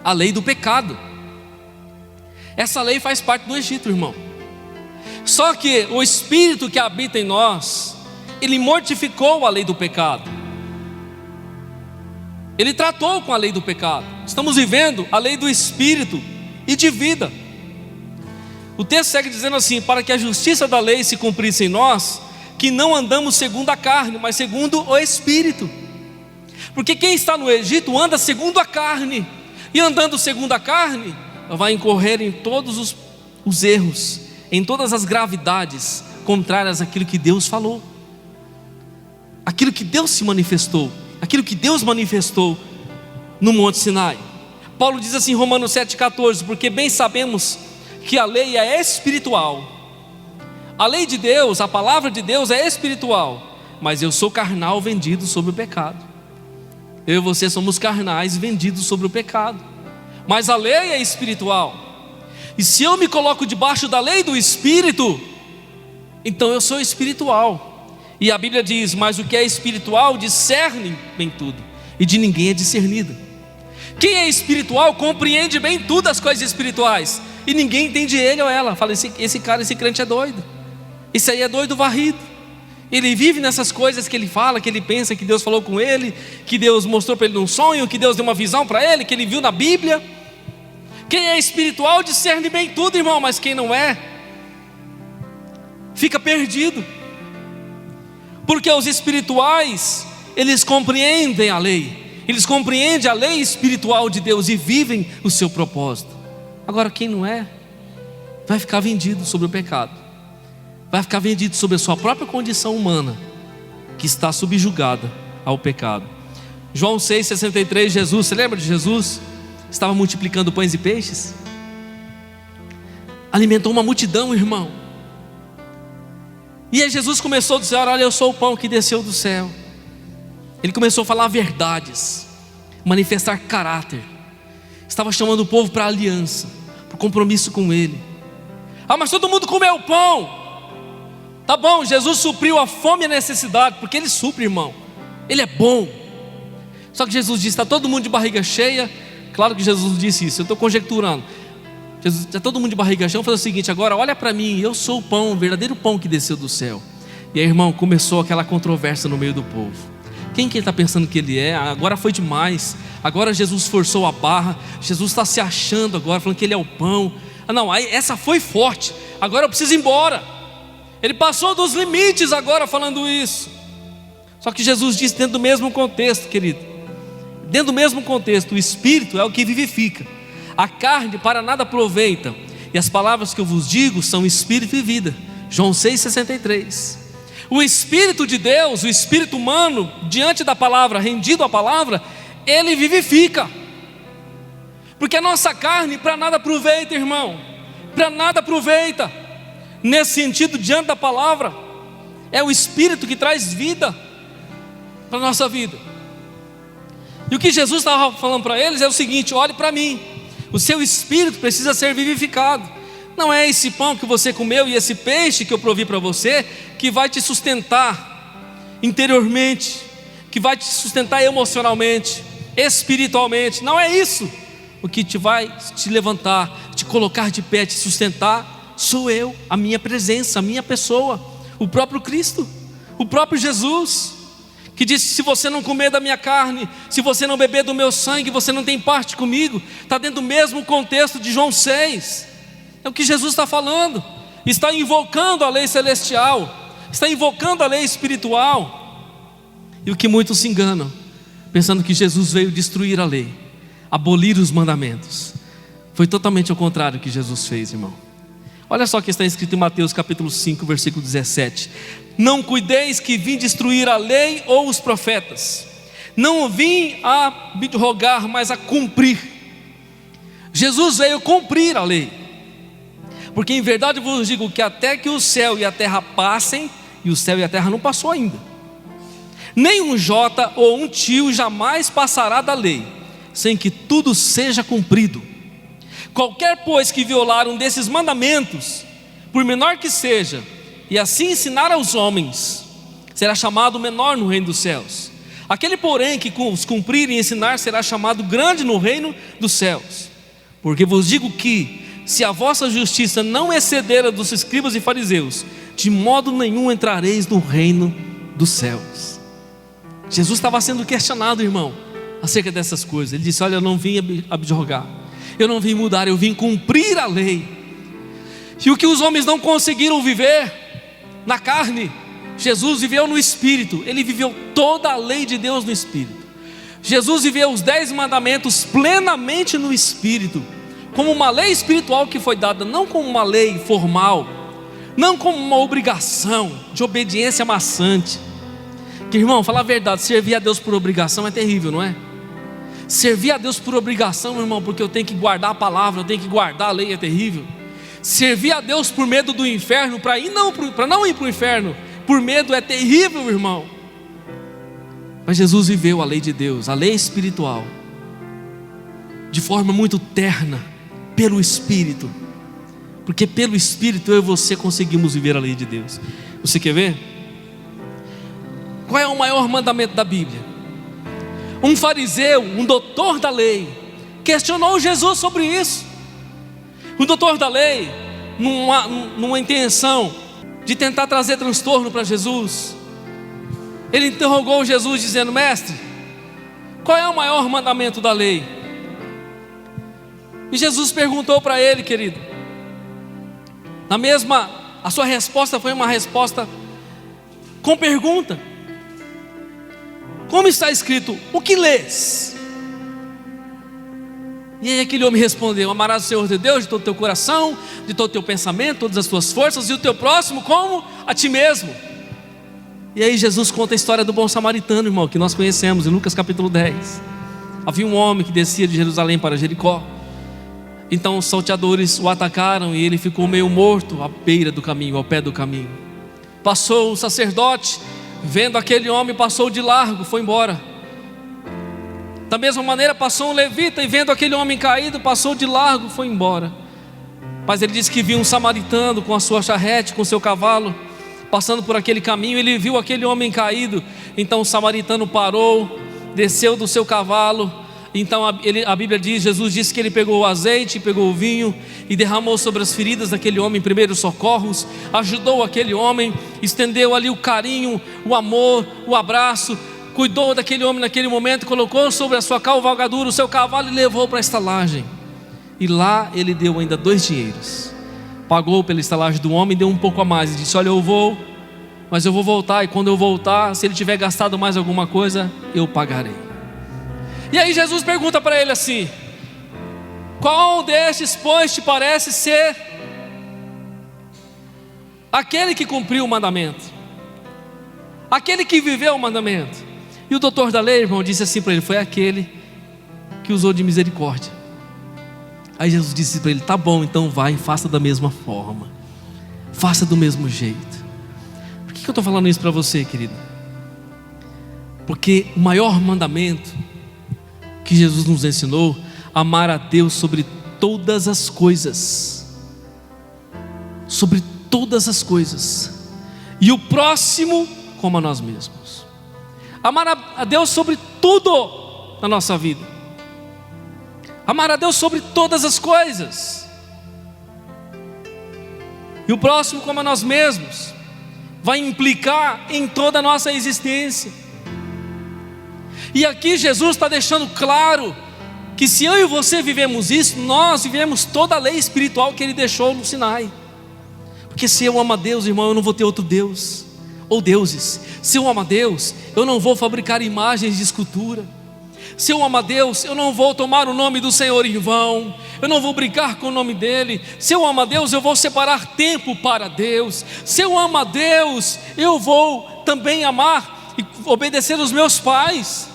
A lei do pecado. Essa lei faz parte do Egito, irmão. Só que o Espírito que habita em nós, Ele mortificou a lei do pecado. Ele tratou com a lei do pecado. Estamos vivendo a lei do Espírito e de vida. O texto segue dizendo assim: para que a justiça da lei se cumprisse em nós, que não andamos segundo a carne, mas segundo o Espírito. Porque quem está no Egito anda segundo a carne, e andando segundo a carne, vai incorrer em todos os erros, em todas as gravidades contrárias àquilo que Deus falou, aquilo que Deus se manifestou, aquilo que Deus manifestou no Monte Sinai. Paulo diz assim em Romanos 7,14: porque bem sabemos que a lei é espiritual. A lei de Deus, a palavra de Deus é espiritual, mas eu sou carnal, vendido sobre o pecado. Eu e você somos carnais, vendidos sobre o pecado, mas a lei é espiritual. E se eu me coloco debaixo da lei do Espírito, então eu sou espiritual. E a Bíblia diz: mas o que é espiritual discerne bem tudo, e de ninguém é discernido. Quem é espiritual compreende bem tudo as coisas espirituais, e ninguém entende ele ou ela. Fala, esse cara, esse crente é doido, esse aí é doido varrido. Ele vive nessas coisas que ele fala, que ele pensa que Deus falou com ele, que Deus mostrou para ele num sonho, que Deus deu uma visão para ele, que ele viu na Bíblia. Quem é espiritual discerne bem tudo, irmão, mas quem não é, fica perdido. Porque os espirituais, eles compreendem a lei, eles compreendem a lei espiritual de Deus e vivem o seu propósito. Agora quem não é, vai ficar vendido sobre o pecado, vai ficar vendido sobre a sua própria condição humana, que está subjugada ao pecado. João 6,63, Jesus, você lembra de Jesus? Estava multiplicando pães e peixes, alimentou uma multidão, irmão. E aí Jesus começou a dizer, olha, eu sou o pão que desceu do céu. Ele começou a falar verdades, manifestar caráter. Estava chamando o povo para a aliança, para o compromisso com Ele. Ah, mas todo mundo comeu o pão. Tá bom, Jesus supriu a fome e a necessidade, porque Ele supre, irmão. Ele é bom. Só que Jesus disse, está todo mundo de barriga cheia. Claro que Jesus disse isso, eu estou conjecturando. Jesus, está todo mundo de barriga cheia. Vamos fazer o seguinte, agora olha para mim, eu sou o pão, o verdadeiro pão que desceu do céu. E aí, irmão, começou aquela controvérsia no meio do povo. Quem que ele está pensando que ele é? Agora foi demais. Agora Jesus forçou a barra. Jesus está se achando agora, falando que ele é o pão. Ah não, aí essa foi forte. Agora eu preciso ir embora. Ele passou dos limites agora falando isso. Só que Jesus disse dentro do mesmo contexto, querido. Dentro do mesmo contexto, o Espírito é o que vivifica, a carne para nada aproveita, e as palavras que eu vos digo são Espírito e vida. João 6,63. O Espírito de Deus, o Espírito humano, diante da palavra, rendido à palavra, ele vivifica. Porque a nossa carne para nada aproveita, irmão, para nada aproveita. Nesse sentido, diante da palavra, é o Espírito que traz vida para a nossa vida. E o que Jesus estava falando para eles é o seguinte: olhe para mim, o seu espírito precisa ser vivificado. Não é esse pão que você comeu e esse peixe que eu provi para você que vai te sustentar interiormente, que vai te sustentar emocionalmente, espiritualmente. Não é isso. O que vai te levantar, te colocar de pé, te sustentar, sou eu, a minha presença, a minha pessoa, o próprio Cristo, o próprio Jesus, que disse: se você não comer da minha carne, se você não beber do meu sangue, você não tem parte comigo. Está dentro do mesmo contexto de João 6. É o que Jesus está falando. Está invocando a lei celestial, está invocando a lei espiritual. E o que muitos se enganam, pensando que Jesus veio destruir a lei, abolir os mandamentos. Foi totalmente ao contrário que Jesus fez, irmão. Olha só o que está escrito em Mateus capítulo 5, versículo 17: não cuideis que vim destruir a lei ou os profetas. Não vim a rogar, mas a cumprir. Jesus veio cumprir a lei. Porque em verdade eu vos digo que até que o céu e a terra passem, e o céu e a terra não passou ainda, nem um jota ou um tio jamais passará da lei, sem que tudo seja cumprido. Qualquer pois que violar um desses mandamentos, por menor que seja, e assim ensinar aos homens, será chamado menor no reino dos céus. Aquele porém que os cumprir e ensinar será chamado grande no reino dos céus. Porque vos digo que, se a vossa justiça não exceder a dos escribas e fariseus, de modo nenhum entrareis no reino dos céus. Jesus estava sendo questionado, irmão, acerca dessas coisas. Ele disse: olha, eu não vim abjurar, eu não vim mudar, eu vim cumprir a lei. E o que os homens não conseguiram viver na carne, Jesus viveu no Espírito. Ele viveu toda a lei de Deus no Espírito. Jesus viveu os 10 mandamentos plenamente no Espírito, como uma lei espiritual que foi dada, não como uma lei formal, não como uma obrigação de obediência maçante. Que, irmão, falar a verdade, servir a Deus por obrigação é terrível, não é? Servir a Deus por obrigação, irmão, porque eu tenho que guardar a palavra, eu tenho que guardar a lei, é terrível. Servir a Deus por medo do inferno, para não ir para o inferno, por medo, é terrível, irmão. Mas Jesus viveu a lei de Deus, a lei espiritual, de forma muito terna, pelo Espírito. Porque pelo Espírito eu e você conseguimos viver a lei de Deus. Você quer ver? Qual é o maior mandamento da Bíblia? Um fariseu, um doutor da lei, questionou Jesus sobre isso. O doutor da lei, numa intenção de tentar trazer transtorno para Jesus, ele interrogou Jesus dizendo: mestre, qual é o maior mandamento da lei? E Jesus perguntou para ele, querido, a sua resposta foi uma resposta com pergunta: como está escrito, o que lês? E aí aquele homem respondeu: amarás o Senhor teu Deus de todo o teu coração, de todo o teu pensamento, todas as tuas forças, e o teu próximo como a ti mesmo. E aí Jesus conta a história do bom samaritano, irmão, que nós conhecemos em Lucas capítulo 10. Havia um homem que descia de Jerusalém para Jericó. Então os salteadores o atacaram e ele ficou meio morto à beira do caminho, ao pé do caminho. Passou o sacerdote, vendo aquele homem, passou de largo, foi embora. Da mesma maneira passou um levita e vendo aquele homem caído, passou de largo, foi embora. Mas ele disse que viu um samaritano com a sua charrete, com o seu cavalo, passando por aquele caminho. Ele viu aquele homem caído. Então o samaritano parou, desceu do seu cavalo. Então a Bíblia diz, Jesus disse que ele pegou o azeite, pegou o vinho e derramou sobre as feridas daquele homem primeiros socorros, ajudou aquele homem, estendeu ali o carinho, o amor, o abraço, cuidou daquele homem naquele momento, colocou sobre a sua cavalgadura o seu cavalo e levou para a estalagem. E lá ele deu ainda 2 dinheiros, pagou pela estalagem do homem, deu um pouco a mais e disse: olha, eu vou, mas eu vou voltar, e quando eu voltar, se ele tiver gastado mais alguma coisa, eu pagarei. E aí Jesus pergunta para ele assim: qual destes, pois, te parece ser aquele que cumpriu o mandamento, aquele que viveu o mandamento? E o doutor da lei, irmão, disse assim para ele: foi aquele que usou de misericórdia. Aí Jesus disse para ele: tá bom, então vai e faça da mesma forma, faça do mesmo jeito. Por que eu estou falando isso para você, querido? Porque o maior mandamento que Jesus nos ensinou: amar a Deus sobre todas as coisas, sobre todas as coisas, e o próximo como a nós mesmos. Amar a Deus sobre tudo na nossa vida, amar a Deus sobre todas as coisas, e o próximo como a nós mesmos, vai implicar em toda a nossa existência. E aqui Jesus está deixando claro que se eu e você vivemos isso, nós vivemos toda a lei espiritual que Ele deixou no Sinai. Porque se eu amo a Deus, irmão, eu não vou ter outro Deus ou deuses. Se eu amo a Deus, eu não vou fabricar imagens de escultura. Se eu amo a Deus, eu não vou tomar o nome do Senhor em vão, eu não vou brincar com o nome dEle. Se eu amo a Deus, eu vou separar tempo para Deus. Se eu amo a Deus, eu vou também amar e obedecer os meus pais.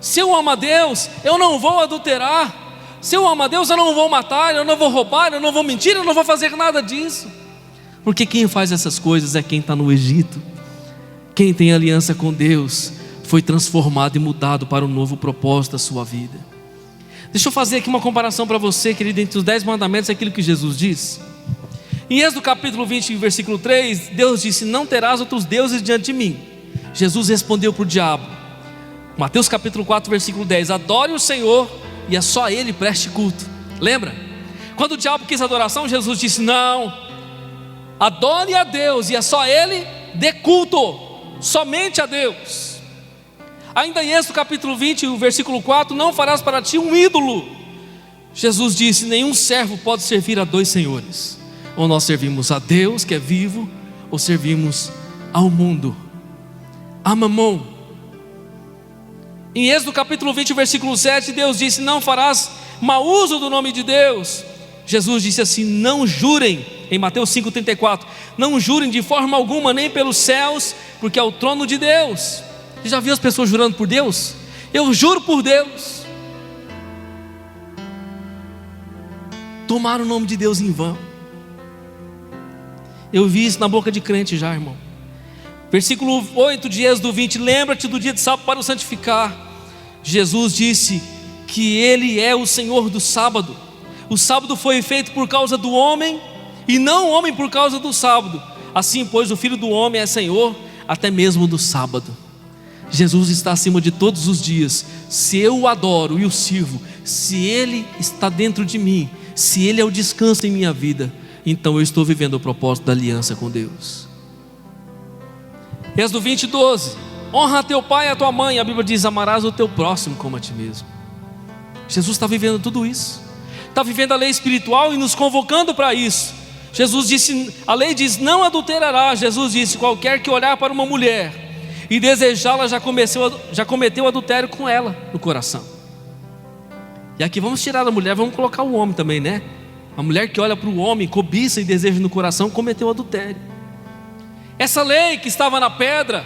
Se eu amo a Deus, eu não vou adulterar. Se eu amo a Deus, eu não vou matar, eu não vou roubar, eu não vou mentir, eu não vou fazer nada disso. Porque quem faz essas coisas é quem está no Egito. Quem tem aliança com Deus foi transformado e mudado para um novo propósito da sua vida. Deixa eu fazer aqui uma comparação para você, querido, entre os 10 mandamentos e aquilo que Jesus diz. Em Êxodo capítulo 20, versículo 3, Deus disse: não terás outros deuses diante de mim. Jesus respondeu para o diabo. Mateus capítulo 4, versículo 10: adore o Senhor e a só Ele preste culto. Lembra? Quando o diabo quis adoração, Jesus disse: não, adore a Deus e a só Ele dê culto, somente a Deus. Ainda em Êxodo capítulo 20, o versículo 4: não farás para ti um ídolo. Jesus disse: nenhum servo pode servir a 2 senhores. Ou nós servimos a Deus que é vivo, ou servimos ao mundo, a Mamon. Em Êxodo capítulo 20, versículo 7, Deus disse: não farás mau uso do nome de Deus. Jesus disse assim: não jurem. Em Mateus 5,34: não jurem de forma alguma, nem pelos céus, porque é o trono de Deus. Você já viu as pessoas jurando por Deus? Eu juro por Deus. Tomar o nome de Deus em vão. Eu vi isso na boca de crente já, irmão. Versículo 8 de Êxodo 20: lembra-te do dia de sábado para o santificar. Jesus disse que Ele é o Senhor do sábado. O sábado foi feito por causa do homem, e não o homem por causa do sábado. Assim, pois, o Filho do homem é Senhor até mesmo do sábado. Jesus está acima de todos os dias. Se eu o adoro e o sirvo, se Ele está dentro de mim, se Ele é o descanso em minha vida, então eu estou vivendo o propósito da aliança com Deus. Êxodo 20:12, honra teu pai e a tua mãe. A Bíblia diz, amarás o teu próximo como a ti mesmo. Jesus está vivendo tudo isso, está vivendo a lei espiritual e nos convocando para isso. Jesus disse, a lei diz, não adulterarás. Jesus disse, qualquer que olhar para uma mulher e desejá-la já cometeu adultério com ela no coração. E aqui vamos tirar a mulher, vamos colocar o homem também, né? A mulher que olha para o homem, cobiça e deseja no coração, cometeu adultério. Essa lei que estava na pedra,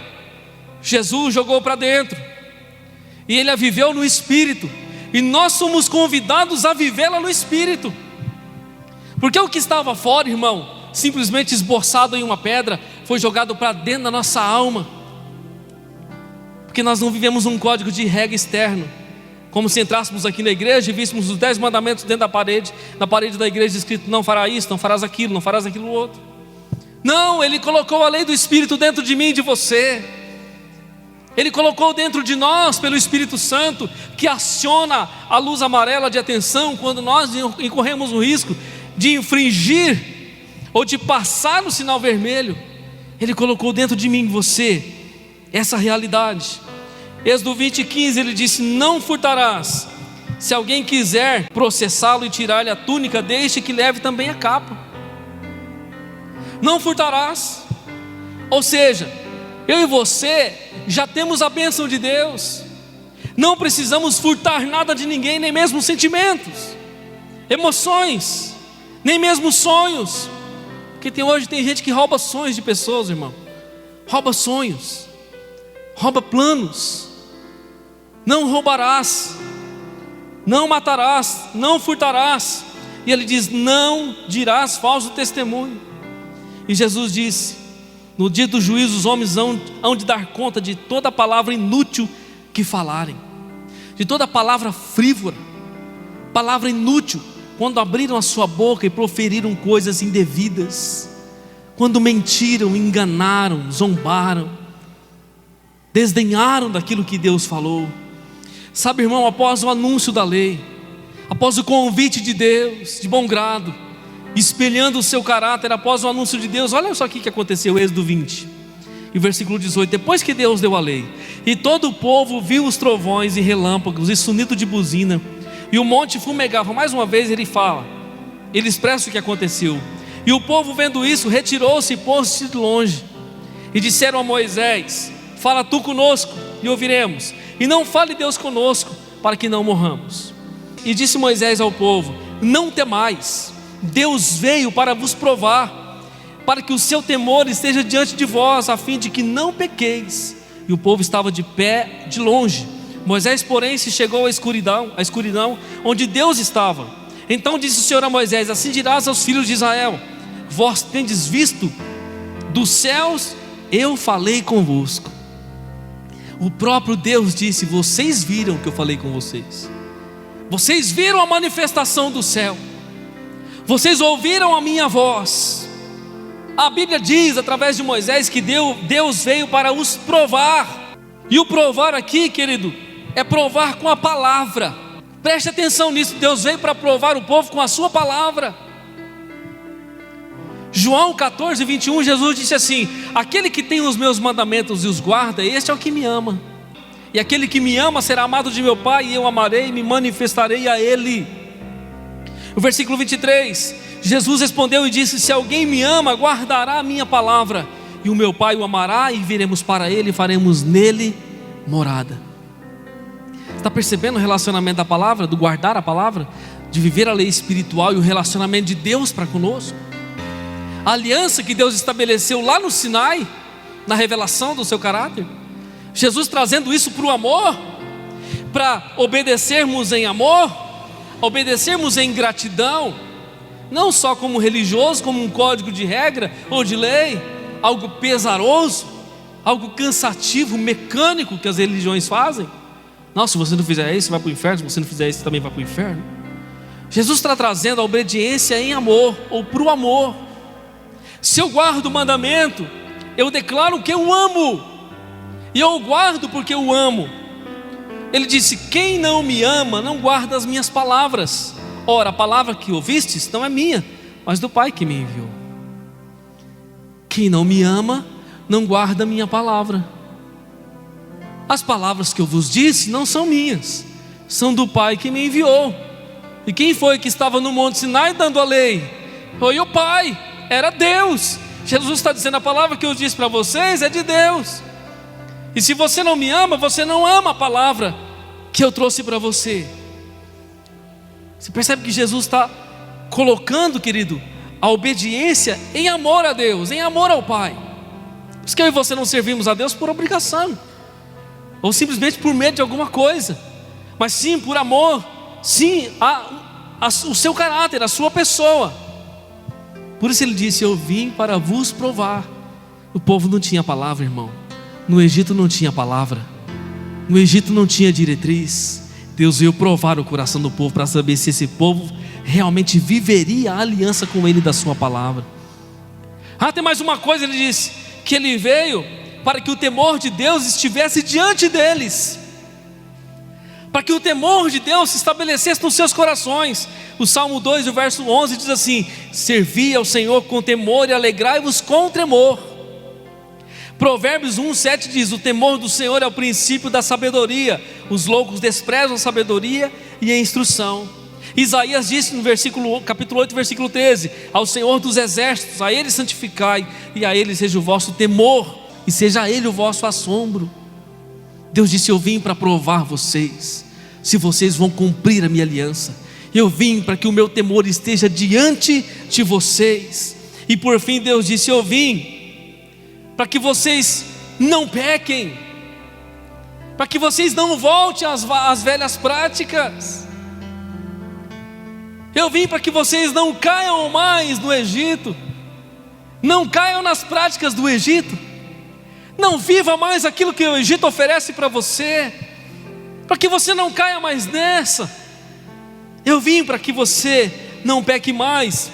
Jesus jogou para dentro, e Ele a viveu no Espírito, e nós somos convidados a vivê-la no Espírito. Porque o que estava fora, irmão, simplesmente esboçado em uma pedra, foi jogado para dentro da nossa alma. Porque nós não vivemos um código de regra externo, como se entrássemos aqui na igreja e víssemos os 10 mandamentos dentro da parede, na parede da igreja escrito, não farás isso, não farás aquilo, não farás aquilo outro. Não, Ele colocou a lei do Espírito dentro de mim e de você. Ele colocou dentro de nós, pelo Espírito Santo, que aciona a luz amarela de atenção quando nós incorremos o risco de infringir ou de passar no sinal vermelho. Ele colocou dentro de mim e você essa realidade. Êxodo 20:15, Ele disse, não furtarás. Se alguém quiser processá-lo e tirar-lhe a túnica, deixe que leve também a capa. Não furtarás. Ou seja, eu e você já temos a bênção de Deus, não precisamos furtar nada de ninguém, nem mesmo sentimentos, emoções, nem mesmo sonhos. Porque hoje tem gente que rouba sonhos de pessoas, irmão. Rouba sonhos, rouba planos. Não roubarás, não matarás, não furtarás. E Ele diz, não dirás falso testemunho. E Jesus disse, no dia do juízo os homens hão de dar conta de toda palavra inútil que falarem, de toda palavra frívola, palavra inútil, quando abriram a sua boca e proferiram coisas indevidas, quando mentiram, enganaram, zombaram, desdenharam daquilo que Deus falou. Sabe, irmão, após o anúncio da lei, após o convite de Deus, de bom grado, espelhando o seu caráter, após o anúncio de Deus, olha só o que aconteceu, Êxodo 20, e versículo 18, depois que Deus deu a lei, e todo o povo viu os trovões e relâmpagos e sonido de buzina, e o monte fumegava. Mais uma vez ele fala, ele expressa o que aconteceu, e o povo vendo isso, retirou-se e pôs-se de longe, e disseram a Moisés, fala tu conosco e ouviremos, e não fale Deus conosco, para que não morramos. E disse Moisés ao povo, não temais, Deus veio para vos provar, para que o seu temor esteja diante de vós, a fim de que não pequeis. E o povo estava de pé de longe. Moisés, porém, se chegou à escuridão onde Deus estava. Então disse o Senhor a Moisés, assim dirás aos filhos de Israel, vós tendes visto dos céus, eu falei convosco. O próprio Deus disse, vocês viram que eu falei com vocês, vocês viram a manifestação do céu, vocês ouviram a minha voz. A Bíblia diz através de Moisés que Deus veio para os provar. E o provar aqui, querido, é provar com a palavra. Preste atenção nisso, Deus veio para provar o povo com a sua palavra. João 14:21, Jesus disse assim, aquele que tem os meus mandamentos e os guarda, este é o que me ama. E aquele que me ama será amado de meu Pai, e eu amarei e me manifestarei a ele. O versículo 23, Jesus respondeu e disse, se alguém me ama, guardará a minha palavra, e o meu Pai o amará, e viremos para ele, e faremos nele morada. Está percebendo o relacionamento da palavra, do guardar a palavra, de viver a lei espiritual e o relacionamento de Deus para conosco? A aliança que Deus estabeleceu lá no Sinai, na revelação do seu caráter, Jesus trazendo isso para o amor, para obedecermos em amor, obedecermos em gratidão, não só como religioso, como um código de regra ou de lei, algo pesaroso, algo cansativo, mecânico que as religiões fazem. Não, se você não fizer isso, você vai para o inferno, se você não fizer isso, também vai para o inferno. Jesus está trazendo a obediência em amor, ou para o amor. Se eu guardo o mandamento, eu declaro que eu amo, e eu guardo porque eu amo. Ele disse, quem não me ama, não guarda as minhas palavras. Ora, a palavra que ouvistes não é minha, mas do Pai que me enviou. Quem não me ama, não guarda a minha palavra. As palavras que eu vos disse não são minhas, são do Pai que me enviou. E quem foi que estava no Monte Sinai dando a lei? Foi o Pai, era Deus. Jesus está dizendo: a palavra que eu disse para vocês é de Deus. E se você não me ama, você não ama a palavra que eu trouxe para você. Você percebe que Jesus está colocando, querido, a obediência em amor a Deus, em amor ao Pai. Por isso que eu e você não servimos a Deus por obrigação, ou simplesmente por medo de alguma coisa, mas sim por amor, sim o seu caráter, a sua pessoa. Por isso ele disse: eu vim para vos provar. O povo não tinha palavra, irmão. No Egito não tinha palavra, no Egito não tinha diretriz. Deus veio provar o coração do povo para saber se esse povo realmente viveria a aliança com ele da sua palavra. Tem mais uma coisa, ele disse que ele veio para que o temor de Deus estivesse diante deles, para que o temor de Deus se estabelecesse nos seus corações. O Salmo 2, o verso 11 diz assim: servi ao Senhor com temor e alegrai-vos com tremor. Provérbios 1:7 diz: o temor do Senhor é o princípio da sabedoria, os loucos desprezam a sabedoria e a instrução. Isaías disse no capítulo 8, versículo 13: ao Senhor dos exércitos, a Ele santificai, e a Ele seja o vosso temor, e seja a Ele o vosso assombro. Deus disse: eu vim para provar vocês, se vocês vão cumprir a minha aliança. Eu vim para que o meu temor esteja diante de vocês. E por fim Deus disse: eu vim para que vocês não pequem, para que vocês não voltem às velhas práticas. Eu vim para que vocês não caiam mais no Egito, não caiam nas práticas do Egito, não viva mais aquilo que o Egito oferece para você, para que você não caia mais nessa. Eu vim para que você não peque mais.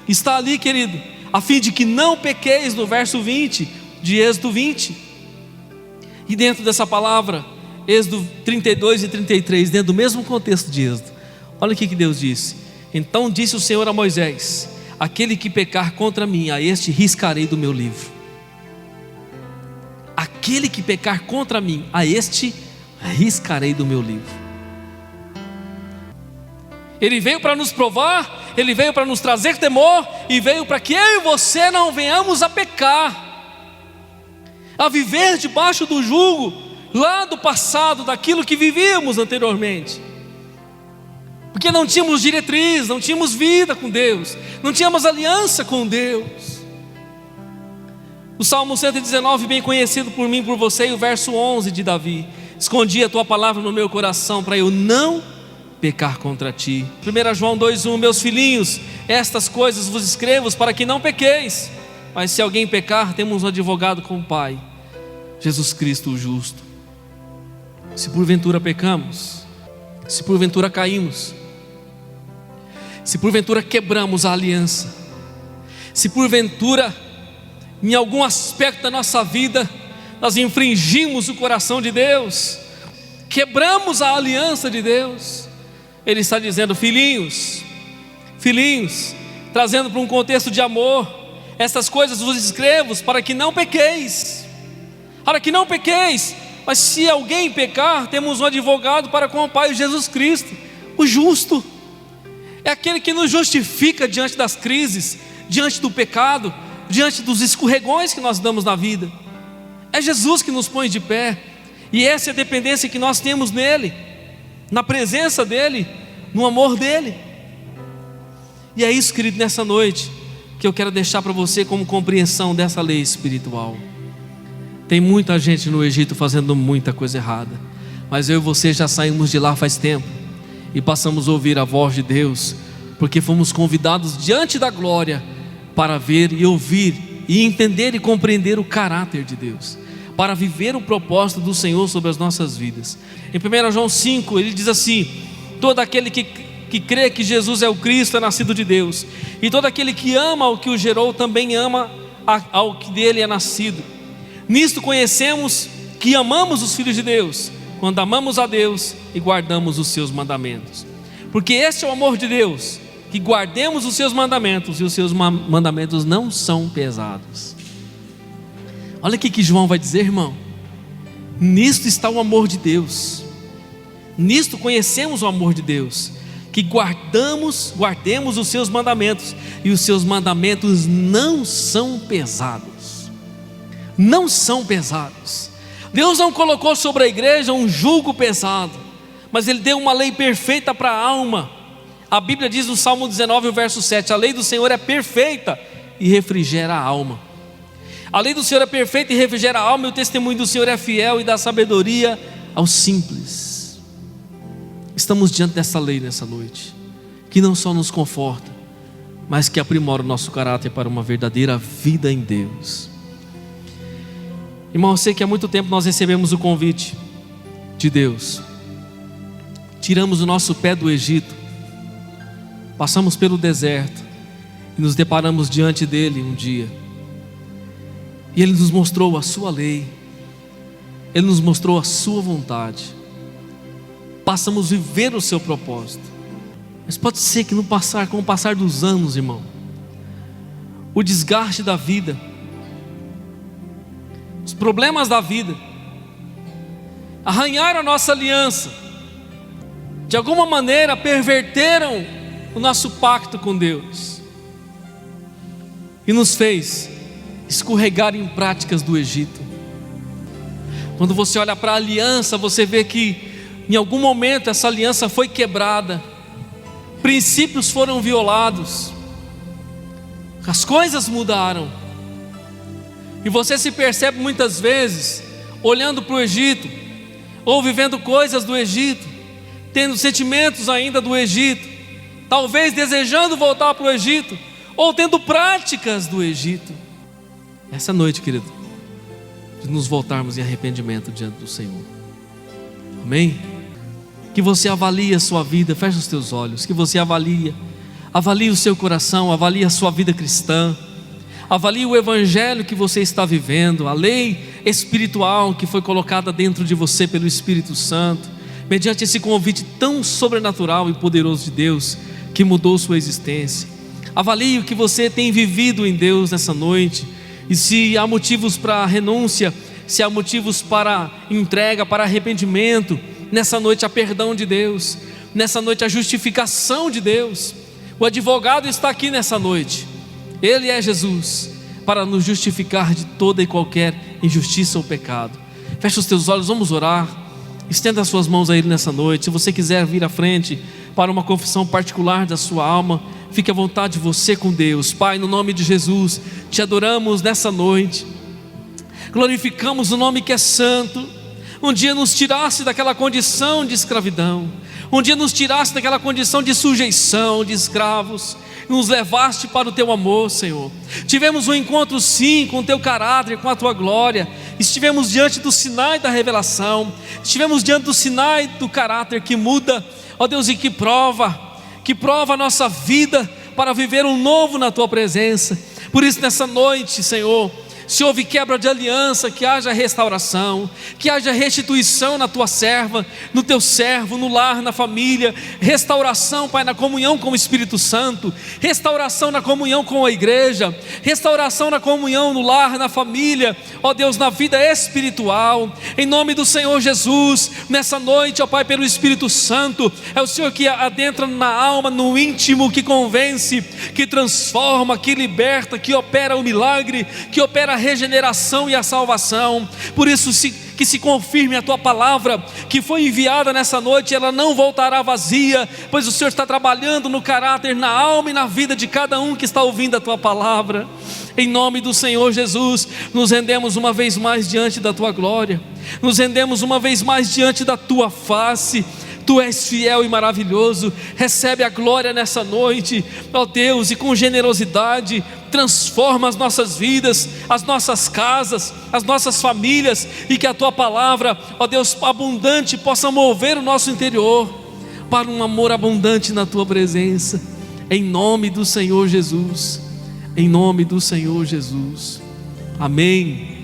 Está ali, querido, a fim de que não pequeis, no verso 20 de Êxodo 20. E dentro dessa palavra, Êxodo 32 e 33, dentro do mesmo contexto de Êxodo, olha o que Deus disse: então disse o Senhor a Moisés: aquele que pecar contra mim, a este riscarei do meu livro. Aquele que pecar contra mim, a este riscarei do meu livro. Ele veio para nos provar, ele veio para nos trazer temor, e veio para que eu e você não venhamos a pecar, a viver debaixo do jugo lá do passado, daquilo que vivíamos anteriormente, porque não tínhamos diretriz, não tínhamos vida com Deus, não tínhamos aliança com Deus. O Salmo 119, bem conhecido por mim e por você, e o verso 11 de Davi: escondi a tua palavra no meu coração para eu não pecar contra ti. 1 João 2:1: meus filhinhos, estas coisas vos escrevo para que não pequeis. Mas se alguém pecar, temos um advogado com o Pai, Jesus Cristo o justo. Se porventura pecamos, se porventura caímos, se porventura quebramos a aliança, se porventura em algum aspecto da nossa vida nós infringimos o coração de Deus, quebramos a aliança de Deus, Ele está dizendo: filhinhos, trazendo para um contexto de amor: essas coisas vos escrevo para que não pequeis, mas se alguém pecar, temos um advogado para com o Pai, Jesus Cristo, o justo. É aquele que nos justifica diante das crises, diante do pecado, diante dos escorregões que nós damos na vida. É Jesus que nos põe de pé, e essa é a dependência que nós temos nele, na presença dele, no amor dele. E é isso, querido, nessa noite que eu quero deixar para você como compreensão dessa lei espiritual. Tem muita gente no Egito fazendo muita coisa errada, mas eu e você já saímos de lá faz tempo e passamos a ouvir a voz de Deus, porque fomos convidados diante da glória para ver e ouvir e entender e compreender o caráter de Deus, para viver o propósito do Senhor sobre as nossas vidas. Em 1 João 5 ele diz assim: todo aquele que crê que Jesus é o Cristo é nascido de Deus, e todo aquele que ama ao que o gerou também ama ao que dele é nascido. Nisto conhecemos que amamos os filhos de Deus, quando amamos a Deus e guardamos os seus mandamentos. porque este é o amor de Deus, que guardemos os seus mandamentos, e os seus mandamentos não são pesados. Olha o que João vai dizer, irmão. Nisto está o amor de Deus, nisto conhecemos o amor de Deus, que guardemos os seus mandamentos, e os seus mandamentos não são pesados. Não são pesados. Deus não colocou sobre a igreja um jugo pesado, mas Ele deu uma lei perfeita para a alma. A Bíblia diz no Salmo 19, verso 7, a lei do Senhor é perfeita e refrigera a alma. A lei do Senhor é perfeita e refrigera a alma, e o testemunho do Senhor é fiel e dá sabedoria aos simples. Estamos diante dessa lei nessa noite, que não só nos conforta, mas que aprimora o nosso caráter para uma verdadeira vida em Deus. Irmão, eu sei que há muito tempo nós recebemos o convite de Deus, tiramos o nosso pé do Egito, passamos pelo deserto e nos deparamos diante dele um dia, e Ele nos mostrou a sua lei, Ele nos mostrou a sua vontade, passamos a viver o seu propósito. Mas pode ser que com o passar dos anos, irmão, o desgaste da vida, os problemas da vida arranharam a nossa aliança, de alguma maneira perverteram o nosso pacto com Deus e nos fez escorregar em práticas do Egito. Quando você olha para a aliança, você vê que em algum momento essa aliança foi quebrada, princípios foram violados, as coisas mudaram, e você se percebe muitas vezes olhando para o Egito, ou vivendo coisas do Egito, tendo sentimentos ainda do Egito, talvez desejando voltar para o Egito, ou tendo práticas do Egito. Essa noite, querido, de nos voltarmos em arrependimento diante do Senhor. Amém? Que você avalie a sua vida, feche os teus olhos, que você avalie o seu coração, avalie a sua vida cristã, avalie o evangelho que você está vivendo, a lei espiritual que foi colocada dentro de você pelo Espírito Santo, mediante esse convite tão sobrenatural e poderoso de Deus, que mudou sua existência. Avalie o que você tem vivido em Deus nessa noite, e se há motivos para renúncia, se há motivos para entrega, para arrependimento, nessa noite há perdão de Deus, nessa noite há justificação de Deus. O advogado está aqui nessa noite, Ele é Jesus, para nos justificar de toda e qualquer injustiça ou pecado. Feche os teus olhos, vamos orar. Estenda as suas mãos a Ele nessa noite. Se você quiser vir à frente para uma confissão particular da sua alma, fique à vontade você com Deus. Pai, no nome de Jesus, te adoramos nessa noite, glorificamos o nome que é santo. Um dia nos tirasse daquela condição de escravidão, um dia nos tirasse daquela condição de sujeição, de escravos, nos levaste para o teu amor, Senhor. Tivemos um encontro sim com o teu caráter, com a tua glória. Estivemos diante do Sinai da revelação, estivemos diante do Sinai do caráter que muda, ó Deus, e que prova a nossa vida para viver um novo na tua presença. Por isso nessa noite, Senhor, se houve quebra de aliança, que haja restauração, que haja restituição na tua serva, no teu servo, no lar, na família. Restauração, Pai, na comunhão com o Espírito Santo, restauração na comunhão com a igreja, restauração na comunhão no lar, na família, ó Deus, na vida espiritual, em nome do Senhor Jesus. Nessa noite, ó Pai, pelo Espírito Santo, é o Senhor que adentra na alma, no íntimo, que convence, que transforma, que liberta, que opera o milagre, que opera a regeneração e a salvação. Por isso que se confirme a tua palavra que foi enviada nessa noite, ela não voltará vazia, pois o Senhor está trabalhando no caráter, na alma e na vida de cada um que está ouvindo a tua palavra. Em nome do Senhor Jesus, nos rendemos uma vez mais diante da tua glória, nos rendemos uma vez mais diante da tua face. Tu és fiel e maravilhoso. Recebe a glória nessa noite, ó Deus, e com generosidade transforma as nossas vidas, as nossas casas, as nossas famílias, e que a tua palavra, ó Deus, abundante, possa mover o nosso interior para um amor abundante na tua presença. Em nome do Senhor Jesus, em nome do Senhor Jesus. Amém.